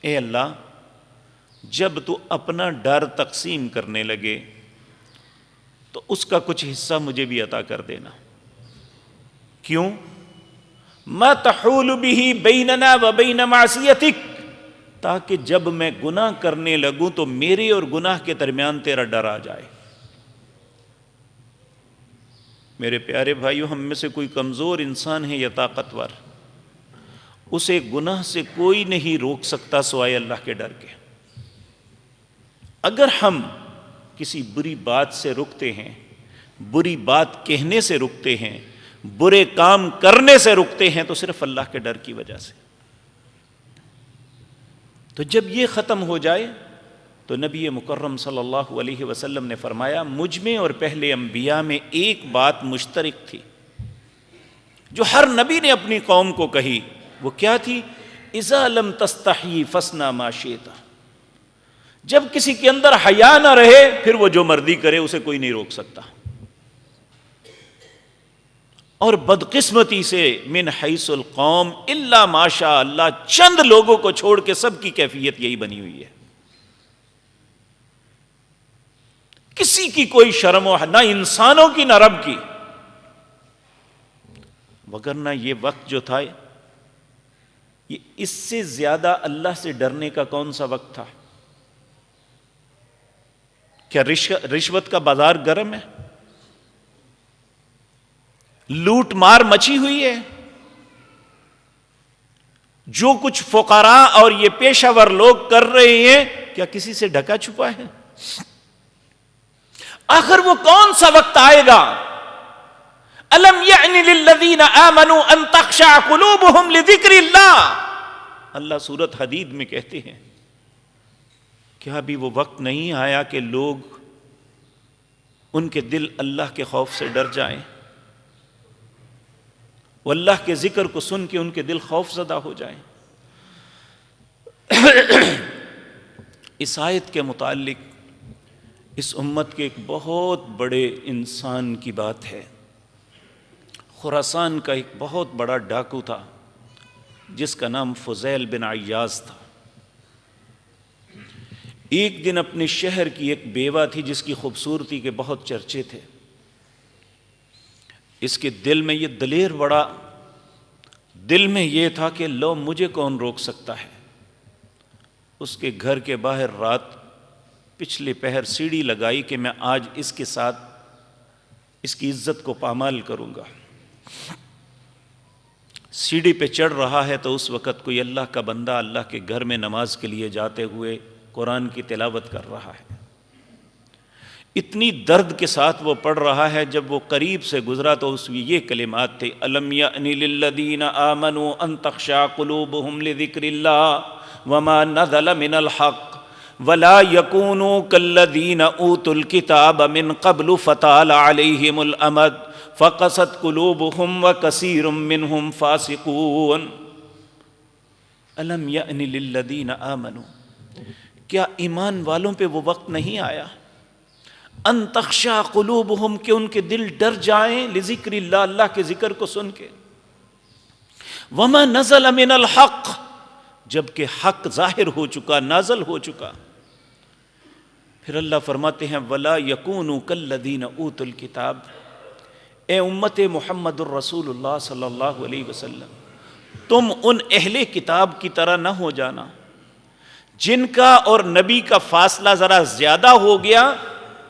اے اللہ، جب تو اپنا ڈر تقسیم کرنے لگے تو اس کا کچھ حصہ مجھے بھی عطا کر دینا۔ کیوں؟ ما تحول به بیننا وبین معصیتک، تاکہ جب میں گناہ کرنے لگوں تو میرے اور گناہ کے درمیان تیرا ڈر آ جائے۔ میرے پیارے بھائیو، ہم میں سے کوئی کمزور انسان ہے یا طاقتور، اسے گناہ سے کوئی نہیں روک سکتا سوائے اللہ کے ڈر کے۔ اگر ہم کسی بری بات سے رکتے ہیں، بری بات کہنے سے رکتے ہیں، برے کام کرنے سے رکتے ہیں، تو صرف اللہ کے ڈر کی وجہ سے۔ تو جب یہ ختم ہو جائے تو نبی مکرم صلی اللہ علیہ وسلم نے فرمایا، مجھ میں اور پہلے انبیاء میں ایک بات مشترک تھی جو ہر نبی نے اپنی قوم کو کہی۔ وہ کیا تھی؟ اذا لم تستحی فاصنع ما شئت، جب کسی کے اندر حیا نہ رہے پھر وہ جو مرضی کرے، اسے کوئی نہیں روک سکتا۔ اور بدقسمتی سے من حیث القوم الا ما شاء اللہ، چند لوگوں کو چھوڑ کے سب کی کیفیت یہی بنی ہوئی ہے۔ کسی کی کوئی شرم و نہ انسانوں کی نہ رب کی، وگرنہ یہ وقت جو تھا، یہ اس سے زیادہ اللہ سے ڈرنے کا کون سا وقت تھا؟ کیا رشوت کا بازار گرم ہے؟ لوٹ مار مچی ہوئی ہے؟ جو کچھ فقراء اور یہ پیشہ ور لوگ کر رہے ہیں کیا کسی سے ڈھکا چھپا ہے؟ آخر وہ کون سا وقت آئے گا؟ الم یعن للذین آمنوا ان تخشع قلوبہم لذکر اللہ، اللہ سورۃ حدید میں کہتے ہیں کیا ابھی وہ وقت نہیں آیا کہ لوگ ان کے دل اللہ کے خوف سے ڈر جائیں، وہ اللہ کے ذکر کو سن کے ان کے دل خوف زدہ ہو جائیں؟ اس آیت کے متعلق اس امت کے ایک بہت بڑے انسان کی بات ہے۔ خراسان کا ایک بہت بڑا ڈاکو تھا جس کا نام فضیل بن عیاض تھا۔ ایک دن اپنے شہر کی ایک بیوہ تھی جس کی خوبصورتی کے بہت چرچے تھے۔ اس کے دل میں یہ دلیر بڑا، دل میں یہ تھا کہ لو مجھے کون روک سکتا ہے۔ اس کے گھر کے باہر رات پچھلے پہر سیڑھی لگائی کہ میں آج اس کے ساتھ اس کی عزت کو پامال کروں گا۔ سیڑھی پہ چڑھ رہا ہے تو اس وقت کوئی اللہ کا بندہ اللہ کے گھر میں نماز کے لیے جاتے ہوئے قرآن کی تلاوت کر رہا ہے۔ اتنی درد کے ساتھ وہ پڑھ رہا ہے، جب وہ قریب سے گزرا تو اس میں یہ کلمات تھے، الم یأن للذین آمنوا ان تخشع قلوبہم لذکر اللہ وما نزل من الحق ولا يكونوا كالذین اوتوا الکتاب من قبل فطال علیہم الامد فقست قلوبہم وکثیر منہم فاسقون۔ الم یأن للذین آمنوا، کیا ایمان والوں پہ وہ وقت نہیں آیا؟ ان تخشع قلوبہم، کہ ان کے دل ڈر جائیں، لذکر اللہ، اللہ کے ذکر کو سن کے، وما نزل من الحق، جبکہ حق ظاہر ہو چکا، نازل ہو چکا۔ پھر اللہ فرماتے ہیں ولا یکونوا کالذین اوتوا الکتاب، اے امت محمد الرسول اللہ صلی اللہ علیہ وسلم، تم ان اہل کتاب کی طرح نہ ہو جانا جن کا اور نبی کا فاصلہ ذرا زیادہ ہو گیا،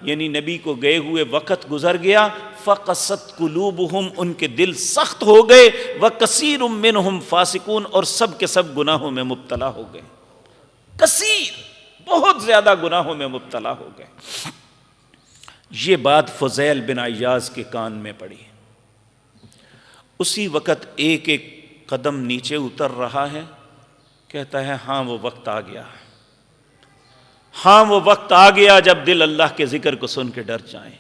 یعنی نبی کو گئے ہوئے وقت گزر گیا، فقست قلوبہم، ان کے دل سخت ہو گئے، وکثیر منہم فاسقون، اور سب کے سب گناہوں میں مبتلا ہو گئے۔ کثیر، بہت زیادہ گناہوں میں مبتلا ہو گئے۔ یہ بات فضیل بن عیاض کے کان میں پڑی۔ اسی وقت ایک ایک قدم نیچے اتر رہا ہے، کہتا ہے ہاں وہ وقت آ گیا، ہاں وہ وقت آ گیا جب دل اللہ کے ذکر کو سن کے ڈر جائیں۔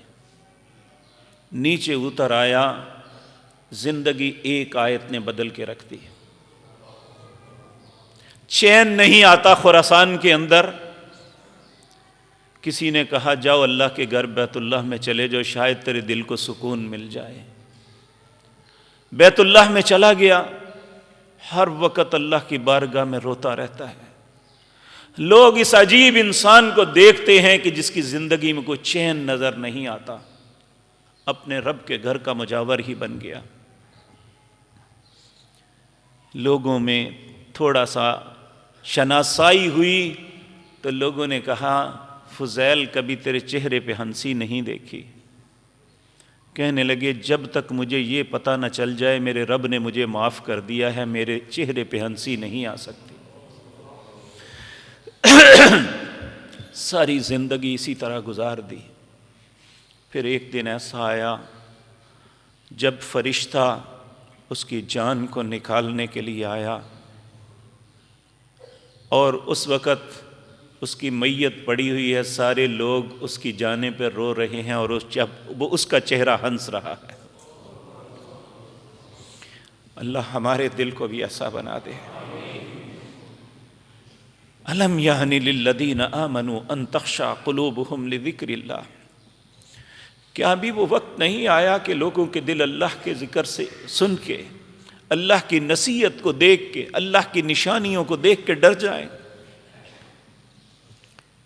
نیچے اتر آیا، زندگی ایک آیت نے بدل کے رکھ دی۔ چین نہیں آتا خراسان کے اندر۔ کسی نے کہا جاؤ اللہ کے گھر بیت اللہ میں چلے جاؤ، شاید تیرے دل کو سکون مل جائے۔ بیت اللہ میں چلا گیا، ہر وقت اللہ کی بارگاہ میں روتا رہتا ہے۔ لوگ اس عجیب انسان کو دیکھتے ہیں کہ جس کی زندگی میں کوئی چین نظر نہیں آتا، اپنے رب کے گھر کا مجاور ہی بن گیا۔ لوگوں میں تھوڑا سا شناسائی ہوئی تو لوگوں نے کہا فضیل کبھی تیرے چہرے پہ ہنسی نہیں دیکھی۔ کہنے لگے جب تک مجھے یہ پتہ نہ چل جائے میرے رب نے مجھے معاف کر دیا ہے، میرے چہرے پہ ہنسی نہیں آ سکتی۔ ساری زندگی اسی طرح گزار دی۔ پھر ایک دن ایسا آیا جب فرشتہ اس کی جان کو نکالنے کے لیے آیا، اور اس وقت اس کی میت پڑی ہوئی ہے، سارے لوگ اس کی جانے پہ رو رہے ہیں، اور وہ اس کا چہرہ ہنس رہا ہے۔ اللہ ہمارے دل کو بھی ایسا بنا دے۔ الم یعن للذین آمنوا ان تخشع قلوبہم لذکر اللہ، کیا ابھی وہ وقت نہیں آیا کہ لوگوں کے دل اللہ کے ذکر سے سن کے، اللہ کی نصیحت کو دیکھ کے، اللہ کی نشانیوں کو دیکھ کے ڈر جائیں،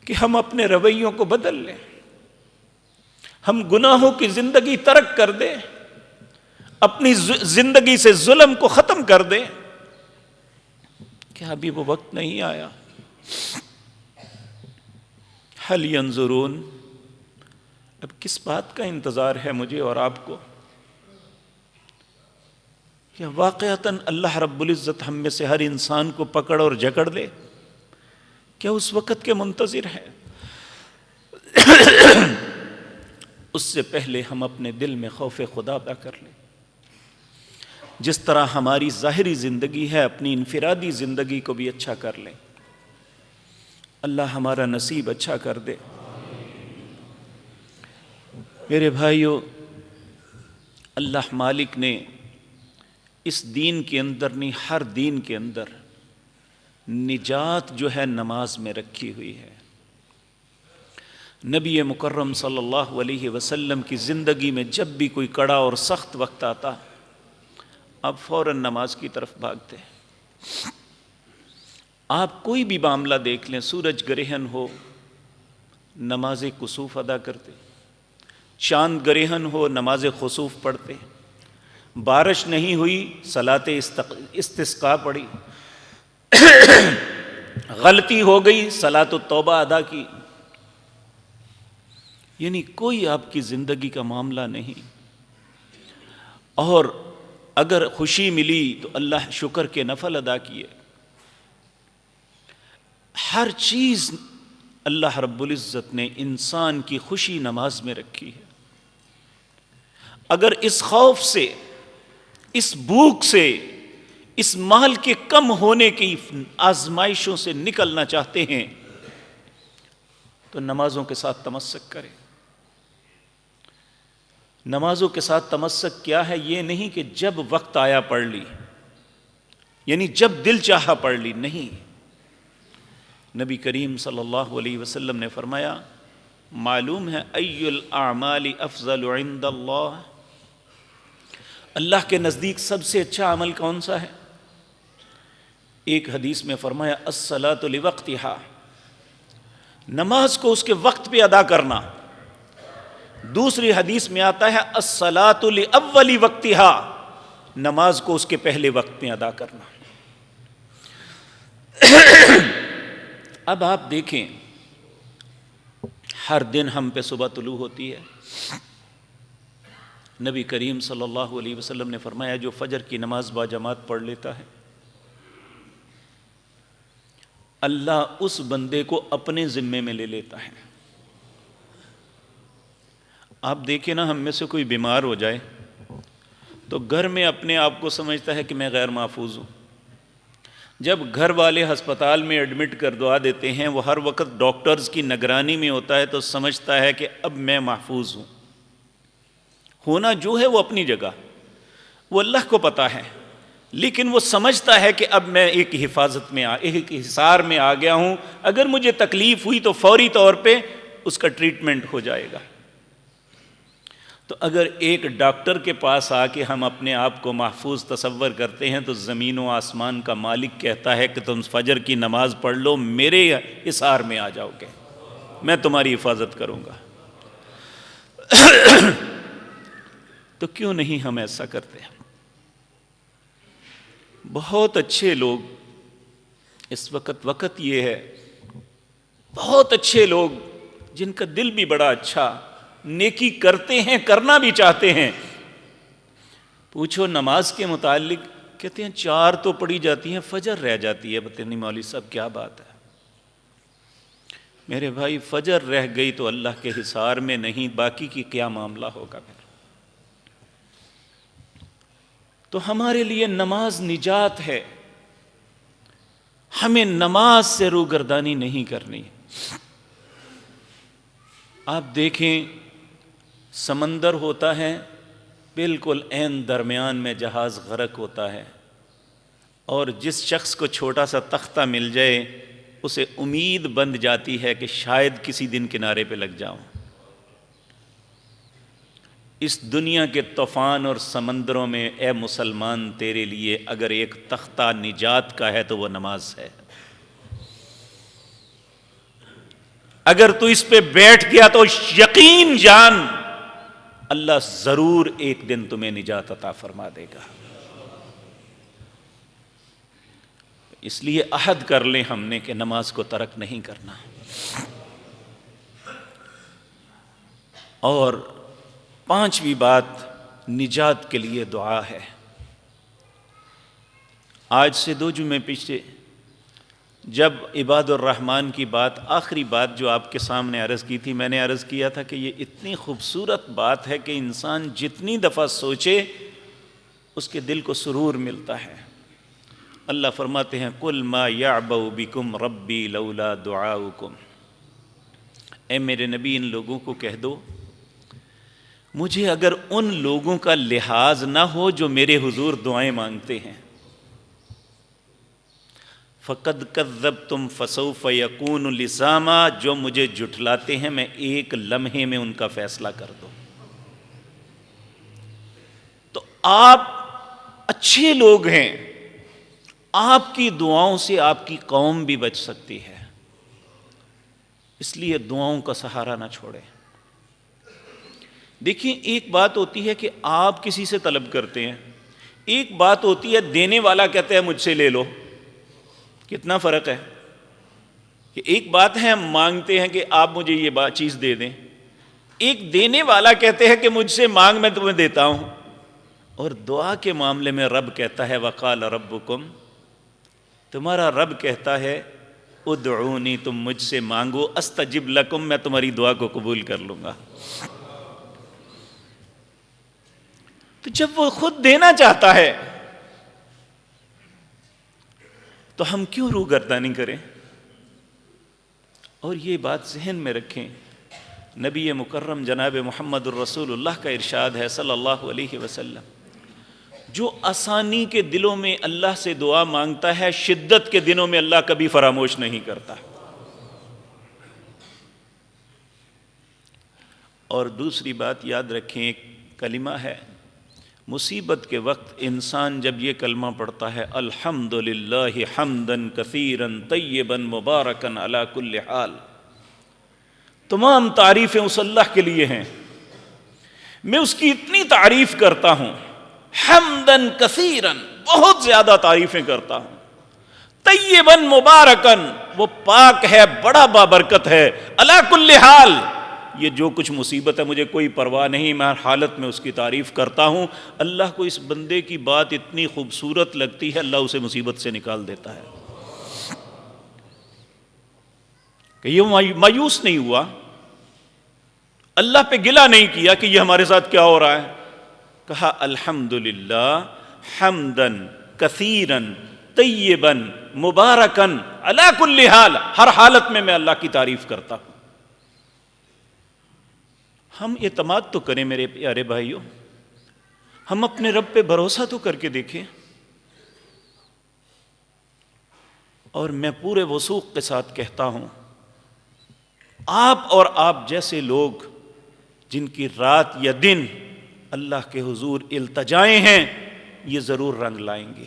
کہ ہم اپنے رویوں کو بدل لیں، ہم گناہوں کی زندگی ترک کر دیں، اپنی زندگی سے ظلم کو ختم کر دیں؟ کیا ابھی وہ وقت نہیں آیا؟ هل ينظرون اب کس بات کا انتظار ہے مجھے اور آپ کو؟ کیا واقعتاً اللہ رب العزت ہم میں سے ہر انسان کو پکڑ اور جکڑ لے؟ کیا اس وقت کے منتظر ہے؟ اس سے پہلے ہم اپنے دل میں خوف خدا پیدا کر لیں. جس طرح ہماری ظاہری زندگی ہے اپنی انفرادی زندگی کو بھی اچھا کر لیں. اللہ ہمارا نصیب اچھا کر دے. میرے بھائیو، اللہ مالک نے اس دین کے اندر نہیں، ہر دین کے اندر نجات جو ہے نماز میں رکھی ہوئی ہے. نبی مکرم صلی اللہ علیہ وسلم کی زندگی میں جب بھی کوئی کڑا اور سخت وقت آتا، آپ فوراً نماز کی طرف بھاگتے. آپ کوئی بھی معاملہ دیکھ لیں، سورج گرہن ہو نماز کسوف ادا کرتے، چاند گرہن ہو نماز خسوف پڑھتے، بارش نہیں ہوئی صلاۃ استسقاء پڑھی، غلطی ہو گئی صلاۃ التوبہ ادا کی. یعنی کوئی آپ کی زندگی کا معاملہ نہیں. اور اگر خوشی ملی تو اللہ شکر کے نفل ادا کیے. ہر چیز اللہ رب العزت نے انسان کی خوشی نماز میں رکھی ہے. اگر اس خوف سے، اس بھوک سے، اس مال کے کم ہونے کی آزمائشوں سے نکلنا چاہتے ہیں تو نمازوں کے ساتھ تمسک کریں. نمازوں کے ساتھ تمسک کیا ہے؟ یہ نہیں کہ جب وقت آیا پڑھ لی، یعنی جب دل چاہا پڑھ لی، نہیں. نبی کریم صلی اللہ علیہ وسلم نے فرمایا، معلوم ہے ای الاعمال افضل عند اللہ، اللہ کے نزدیک سب سے اچھا عمل کون سا ہے؟ ایک حدیث میں فرمایا الصلاۃ لوقتہا، نماز کو اس کے وقت پہ ادا کرنا. دوسری حدیث میں آتا ہے الصلاۃ لاول وقتہا، نماز کو اس کے پہلے وقت میں ادا کرنا. اب آپ دیکھیں، ہر دن ہم پہ صبح طلوع ہوتی ہے. نبی کریم صلی اللہ علیہ وسلم نے فرمایا جو فجر کی نماز با جماعت پڑھ لیتا ہے، اللہ اس بندے کو اپنے ذمے میں لے لیتا ہے. آپ دیکھیں نا، ہم میں سے کوئی بیمار ہو جائے تو گھر میں اپنے آپ کو سمجھتا ہے کہ میں غیر محفوظ ہوں. جب گھر والے ہسپتال میں ایڈمٹ کر دعا دیتے ہیں، وہ ہر وقت ڈاکٹرز کی نگرانی میں ہوتا ہے تو سمجھتا ہے کہ اب میں محفوظ ہوں. ہونا جو ہے وہ اپنی جگہ، وہ اللہ کو پتہ ہے، لیکن وہ سمجھتا ہے کہ اب میں ایک حفاظت میں ایک حصار میں آ گیا ہوں، اگر مجھے تکلیف ہوئی تو فوری طور پہ اس کا ٹریٹمنٹ ہو جائے گا. تو اگر ایک ڈاکٹر کے پاس آ کے ہم اپنے آپ کو محفوظ تصور کرتے ہیں تو زمین و آسمان کا مالک کہتا ہے کہ تم فجر کی نماز پڑھ لو، میرے حصار میں آ جاؤ گے، میں تمہاری حفاظت کروں گا. تو کیوں نہیں ہم ایسا کرتے ہیں؟ بہت اچھے لوگ اس وقت یہ ہے، بہت اچھے لوگ جن کا دل بھی بڑا اچھا، نیکی کرتے ہیں، کرنا بھی چاہتے ہیں. پوچھو نماز کے متعلق، کہتے ہیں 4 تو پڑھی جاتی ہیں، فجر رہ جاتی ہے. پتہ نہیں مولوی صاحب کیا بات ہے. میرے بھائی فجر رہ گئی تو اللہ کے حصار میں نہیں، باقی کی کیا معاملہ ہوگا پھر؟ تو ہمارے لیے نماز نجات ہے، ہمیں نماز سے روگردانی نہیں کرنی. آپ دیکھیں سمندر ہوتا ہے، بالکل عین درمیان میں جہاز غرق ہوتا ہے، اور جس شخص کو چھوٹا سا تختہ مل جائے اسے امید بند جاتی ہے کہ شاید کسی دن کنارے پہ لگ جاؤں. اس دنیا کے طوفان اور سمندروں میں اے مسلمان تیرے لیے اگر ایک تختہ نجات کا ہے تو وہ نماز ہے. اگر تو اس پہ بیٹھ گیا تو یقین جان اللہ ضرور ایک دن تمہیں نجات عطا فرما دے گا. اس لیے عہد کر لیں ہم نے کہ نماز کو ترک نہیں کرنا. اور پانچویں بات نجات کے لیے دعا ہے۔ آج سے 2 جمعے پیچھے جب عباد الرحمن کی بات، آخری بات جو آپ کے سامنے عرض کی تھی، میں نے عرض کیا تھا کہ یہ اتنی خوبصورت بات ہے کہ انسان جتنی دفعہ سوچے اس کے دل کو سرور ملتا ہے۔ اللہ فرماتے ہیں قُلْ مَا يَعْبَأُ بِكُمْ رَبِّي لَوْلَا دُعَاؤُكُمْ، اے میرے نبی ان لوگوں کو کہہ دو مجھے اگر ان لوگوں کا لحاظ نہ ہو جو میرے حضور دعائیں مانگتے ہیں، فَقَدْ كَذَّبْتُمْ فَسَوْفَ يَكُونُ لِزَامًا، جو مجھے جھٹلاتے ہیں میں ایک لمحے میں ان کا فیصلہ کر دوں۔ تو آپ اچھے لوگ ہیں، آپ کی دعاؤں سے آپ کی قوم بھی بچ سکتی ہے، اس لیے دعاؤں کا سہارا نہ چھوڑیں۔ دیکھیں ایک بات ہوتی ہے کہ آپ کسی سے طلب کرتے ہیں، ایک بات ہوتی ہے دینے والا کہتا ہے مجھ سے لے لو، کتنا فرق ہے؟ کہ ایک بات ہے ہم مانگتے ہیں کہ آپ مجھے یہ چیز دے دیں، ایک دینے والا کہتے ہیں کہ مجھ سے مانگ میں تمہیں دیتا ہوں۔ اور دعا کے معاملے میں رب کہتا ہے وقال ربکم، تمہارا رب کہتا ہے ادعونی، تم مجھ سے مانگو استجب لکم، میں تمہاری دعا کو قبول کر لوں گا۔ تو جب وہ خود دینا چاہتا ہے تو ہم کیوں روگردانی کریں؟ اور یہ بات ذہن میں رکھیں، نبی مکرم جناب محمد الرسول اللہ کا ارشاد ہے صلی اللہ علیہ وسلم، جو آسانی کے دلوں میں اللہ سے دعا مانگتا ہے شدت کے دنوں میں اللہ کبھی فراموش نہیں کرتا۔ اور دوسری بات یاد رکھیں، ایک کلمہ ہے، مصیبت کے وقت انسان جب یہ کلمہ پڑھتا ہے الحمدللہ حمدن کثیرن طیبن مبارکن علی کل حال، تمام تعریفیں اس اللہ کے لیے ہیں، میں اس کی اتنی تعریف کرتا ہوں، حمدن کثیرن بہت زیادہ تعریفیں کرتا ہوں، طیبن مبارکن وہ پاک ہے بڑا بابرکت ہے، علی کل حال یہ جو کچھ مصیبت ہے مجھے کوئی پرواہ نہیں، میں ہر حالت میں اس کی تعریف کرتا ہوں۔ اللہ کو اس بندے کی بات اتنی خوبصورت لگتی ہے، اللہ اسے مصیبت سے نکال دیتا ہے کہ یہ مایوس نہیں ہوا، اللہ پہ گلہ نہیں کیا کہ یہ ہمارے ساتھ کیا ہو رہا ہے، کہا الحمدللہ حمدن کثیرن طیبن مبارکن علی کل حال، ہر حالت میں اللہ کی تعریف کرتا ہوں۔ ہم اعتماد تو کریں میرے پیارے بھائیوں، ہم اپنے رب پہ بھروسہ تو کر کے دیکھیں۔ اور میں پورے وثوق کے ساتھ کہتا ہوں، آپ اور آپ جیسے لوگ جن کی رات یا دن اللہ کے حضور التجائیں ہیں، یہ ضرور رنگ لائیں گے،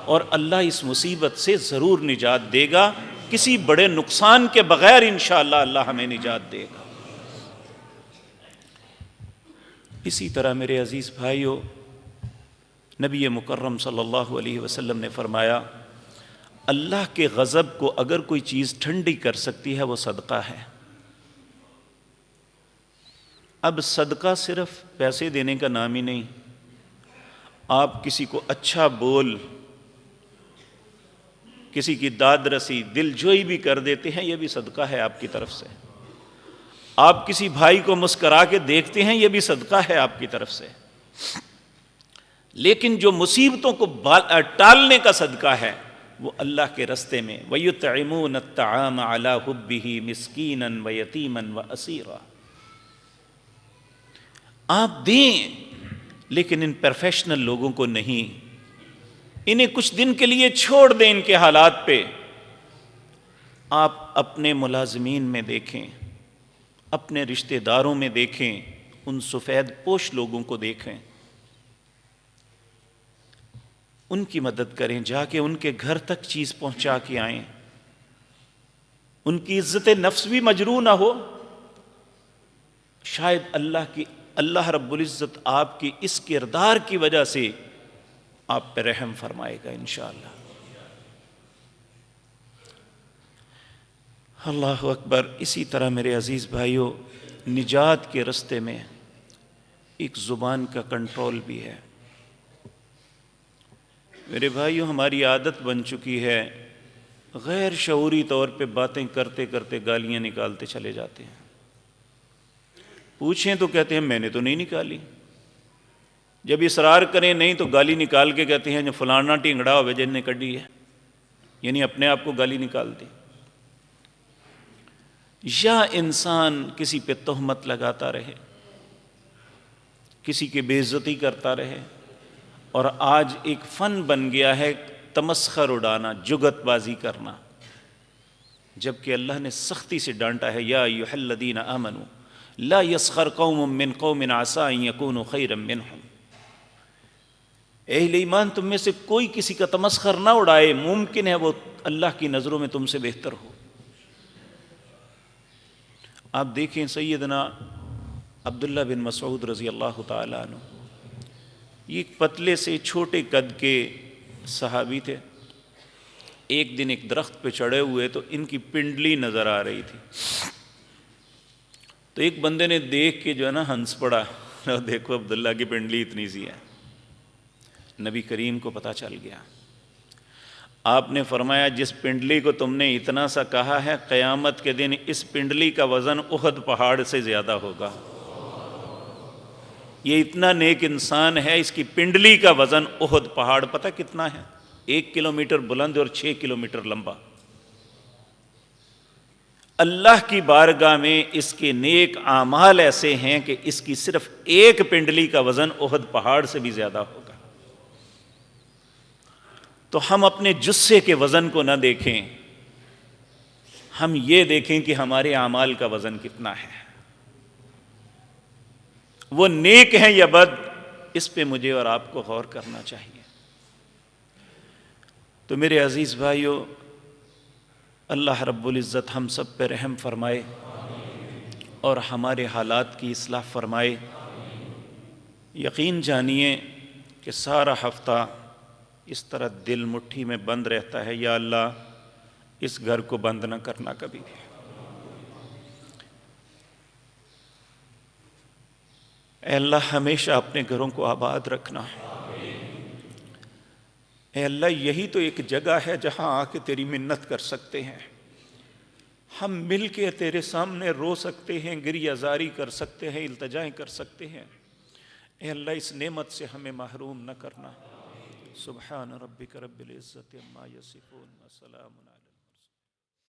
اور اللہ اس مصیبت سے ضرور نجات دے گا، کسی بڑے نقصان کے بغیر انشاءاللہ اللہ ہمیں نجات دے گا۔ اسی طرح میرے عزیز بھائیو، نبی مکرم صلی اللہ علیہ وسلم نے فرمایا اللہ کے غضب کو اگر کوئی چیز ٹھنڈی کر سکتی ہے وہ صدقہ ہے۔ اب صدقہ صرف پیسے دینے کا نام ہی نہیں، آپ کسی کو اچھا بول، کسی کی داد رسی، دل جوئی بھی کر دیتے ہیں، یہ بھی صدقہ ہے آپ کی طرف سے۔ آپ کسی بھائی کو مسکرا کے دیکھتے ہیں، یہ بھی صدقہ ہے آپ کی طرف سے۔ لیکن جو مصیبتوں کو ٹالنے کا صدقہ ہے وہ اللہ کے رستے میں، وَيُطْعِمُونَ الطَّعَامَ عَلَىٰ حُبِّهِ مِسْكِينًا وَيَتِيمًا وَأَسِيرًا، آپ دیں لیکن ان پروفیشنل لوگوں کو نہیں، انہیں کچھ دن کے لیے چھوڑ دیں ان کے حالات پہ۔ آپ اپنے ملازمین میں دیکھیں، اپنے رشتہ داروں میں دیکھیں، ان سفید پوش لوگوں کو دیکھیں، ان کی مدد کریں، جا کے ان کے گھر تک چیز پہنچا کے آئیں، ان کی عزت نفس بھی مجروح نہ ہو، شاید اللہ رب العزت آپ کی اس کردار کی وجہ سے آپ پہ رحم فرمائے گا انشاءاللہ۔ اللہ اکبر۔ اسی طرح میرے عزیز بھائیوں، نجات کے رستے میں ایک زبان کا کنٹرول بھی ہے۔ میرے بھائیوں، ہماری عادت بن چکی ہے غیر شعوری طور پہ باتیں کرتے کرتے گالیاں نکالتے چلے جاتے ہیں۔ پوچھیں تو کہتے ہیں میں نے تو نہیں نکالی، جب اصرار کریں نہیں تو گالی نکال کے کہتے ہیں جو فلانا ٹینگڑا ہوئے جن نے کڈی ہے، یعنی اپنے آپ کو گالی نکال دی۔ یا انسان کسی پہ تہمت لگاتا رہے، کسی کی بے عزتی کرتا رہے، اور آج ایک فن بن گیا ہے تمسخر اڑانا، جگت بازی کرنا، جبکہ اللہ نے سختی سے ڈانٹا ہے یا ایھا الذین آمنوا لا یسخر قوم من قوم عسى ان یکونوا خیرا منہم۔ اہل ایمان، تم میں سے کوئی کسی کا تمسخر نہ اڑائے، ممکن ہے وہ اللہ کی نظروں میں تم سے بہتر ہو۔ آپ دیکھیں سیدنا عبداللہ بن مسعود رضی اللہ تعالیٰ عنہ، یہ ایک پتلے سے چھوٹے قد کے صحابی تھے۔ ایک دن ایک درخت پہ چڑھے ہوئے تو ان کی پنڈلی نظر آ رہی تھی، تو ایک بندے نے دیکھ کے جو ہے نا ہنس پڑا، دیکھو عبداللہ کی پنڈلی اتنی سی ہے۔ نبی کریم کو پتہ چل گیا، آپ نے فرمایا جس پنڈلی کو تم نے اتنا سا کہا ہے، قیامت کے دن اس پنڈلی کا وزن احد پہاڑ سے زیادہ ہوگا۔ یہ اتنا نیک انسان ہے، اس کی پنڈلی کا وزن احد پہاڑ پتہ کتنا ہے؟ 1 کلومیٹر بلند اور 6 کلومیٹر لمبا۔ اللہ کی بارگاہ میں اس کے نیک اعمال ایسے ہیں کہ اس کی صرف ایک پنڈلی کا وزن احد پہاڑ سے بھی زیادہ ہوگا۔ تو ہم اپنے جثے کے وزن کو نہ دیکھیں، ہم یہ دیکھیں کہ ہمارے اعمال کا وزن کتنا ہے، وہ نیک ہیں یا بد، اس پہ مجھے اور آپ کو غور کرنا چاہیے۔ تو میرے عزیز بھائیوں، اللہ رب العزت ہم سب پہ رحم فرمائے اور ہمارے حالات کی اصلاح فرمائے۔ یقین جانیے کہ سارا ہفتہ اس طرح دل مٹھی میں بند رہتا ہے، یا اللہ اس گھر کو بند نہ کرنا کبھی بھی۔ اے اللہ ہمیشہ اپنے گھروں کو آباد رکھنا۔ اے اللہ یہی تو ایک جگہ ہے جہاں آ کے تیری منت کر سکتے ہیں، ہم مل کے تیرے سامنے رو سکتے ہیں، گریہ زاری کر سکتے ہیں، التجائیں کر سکتے ہیں۔ اے اللہ اس نعمت سے ہمیں محروم نہ کرنا۔ سبحان ربک رب العزت عما یصفون وسلام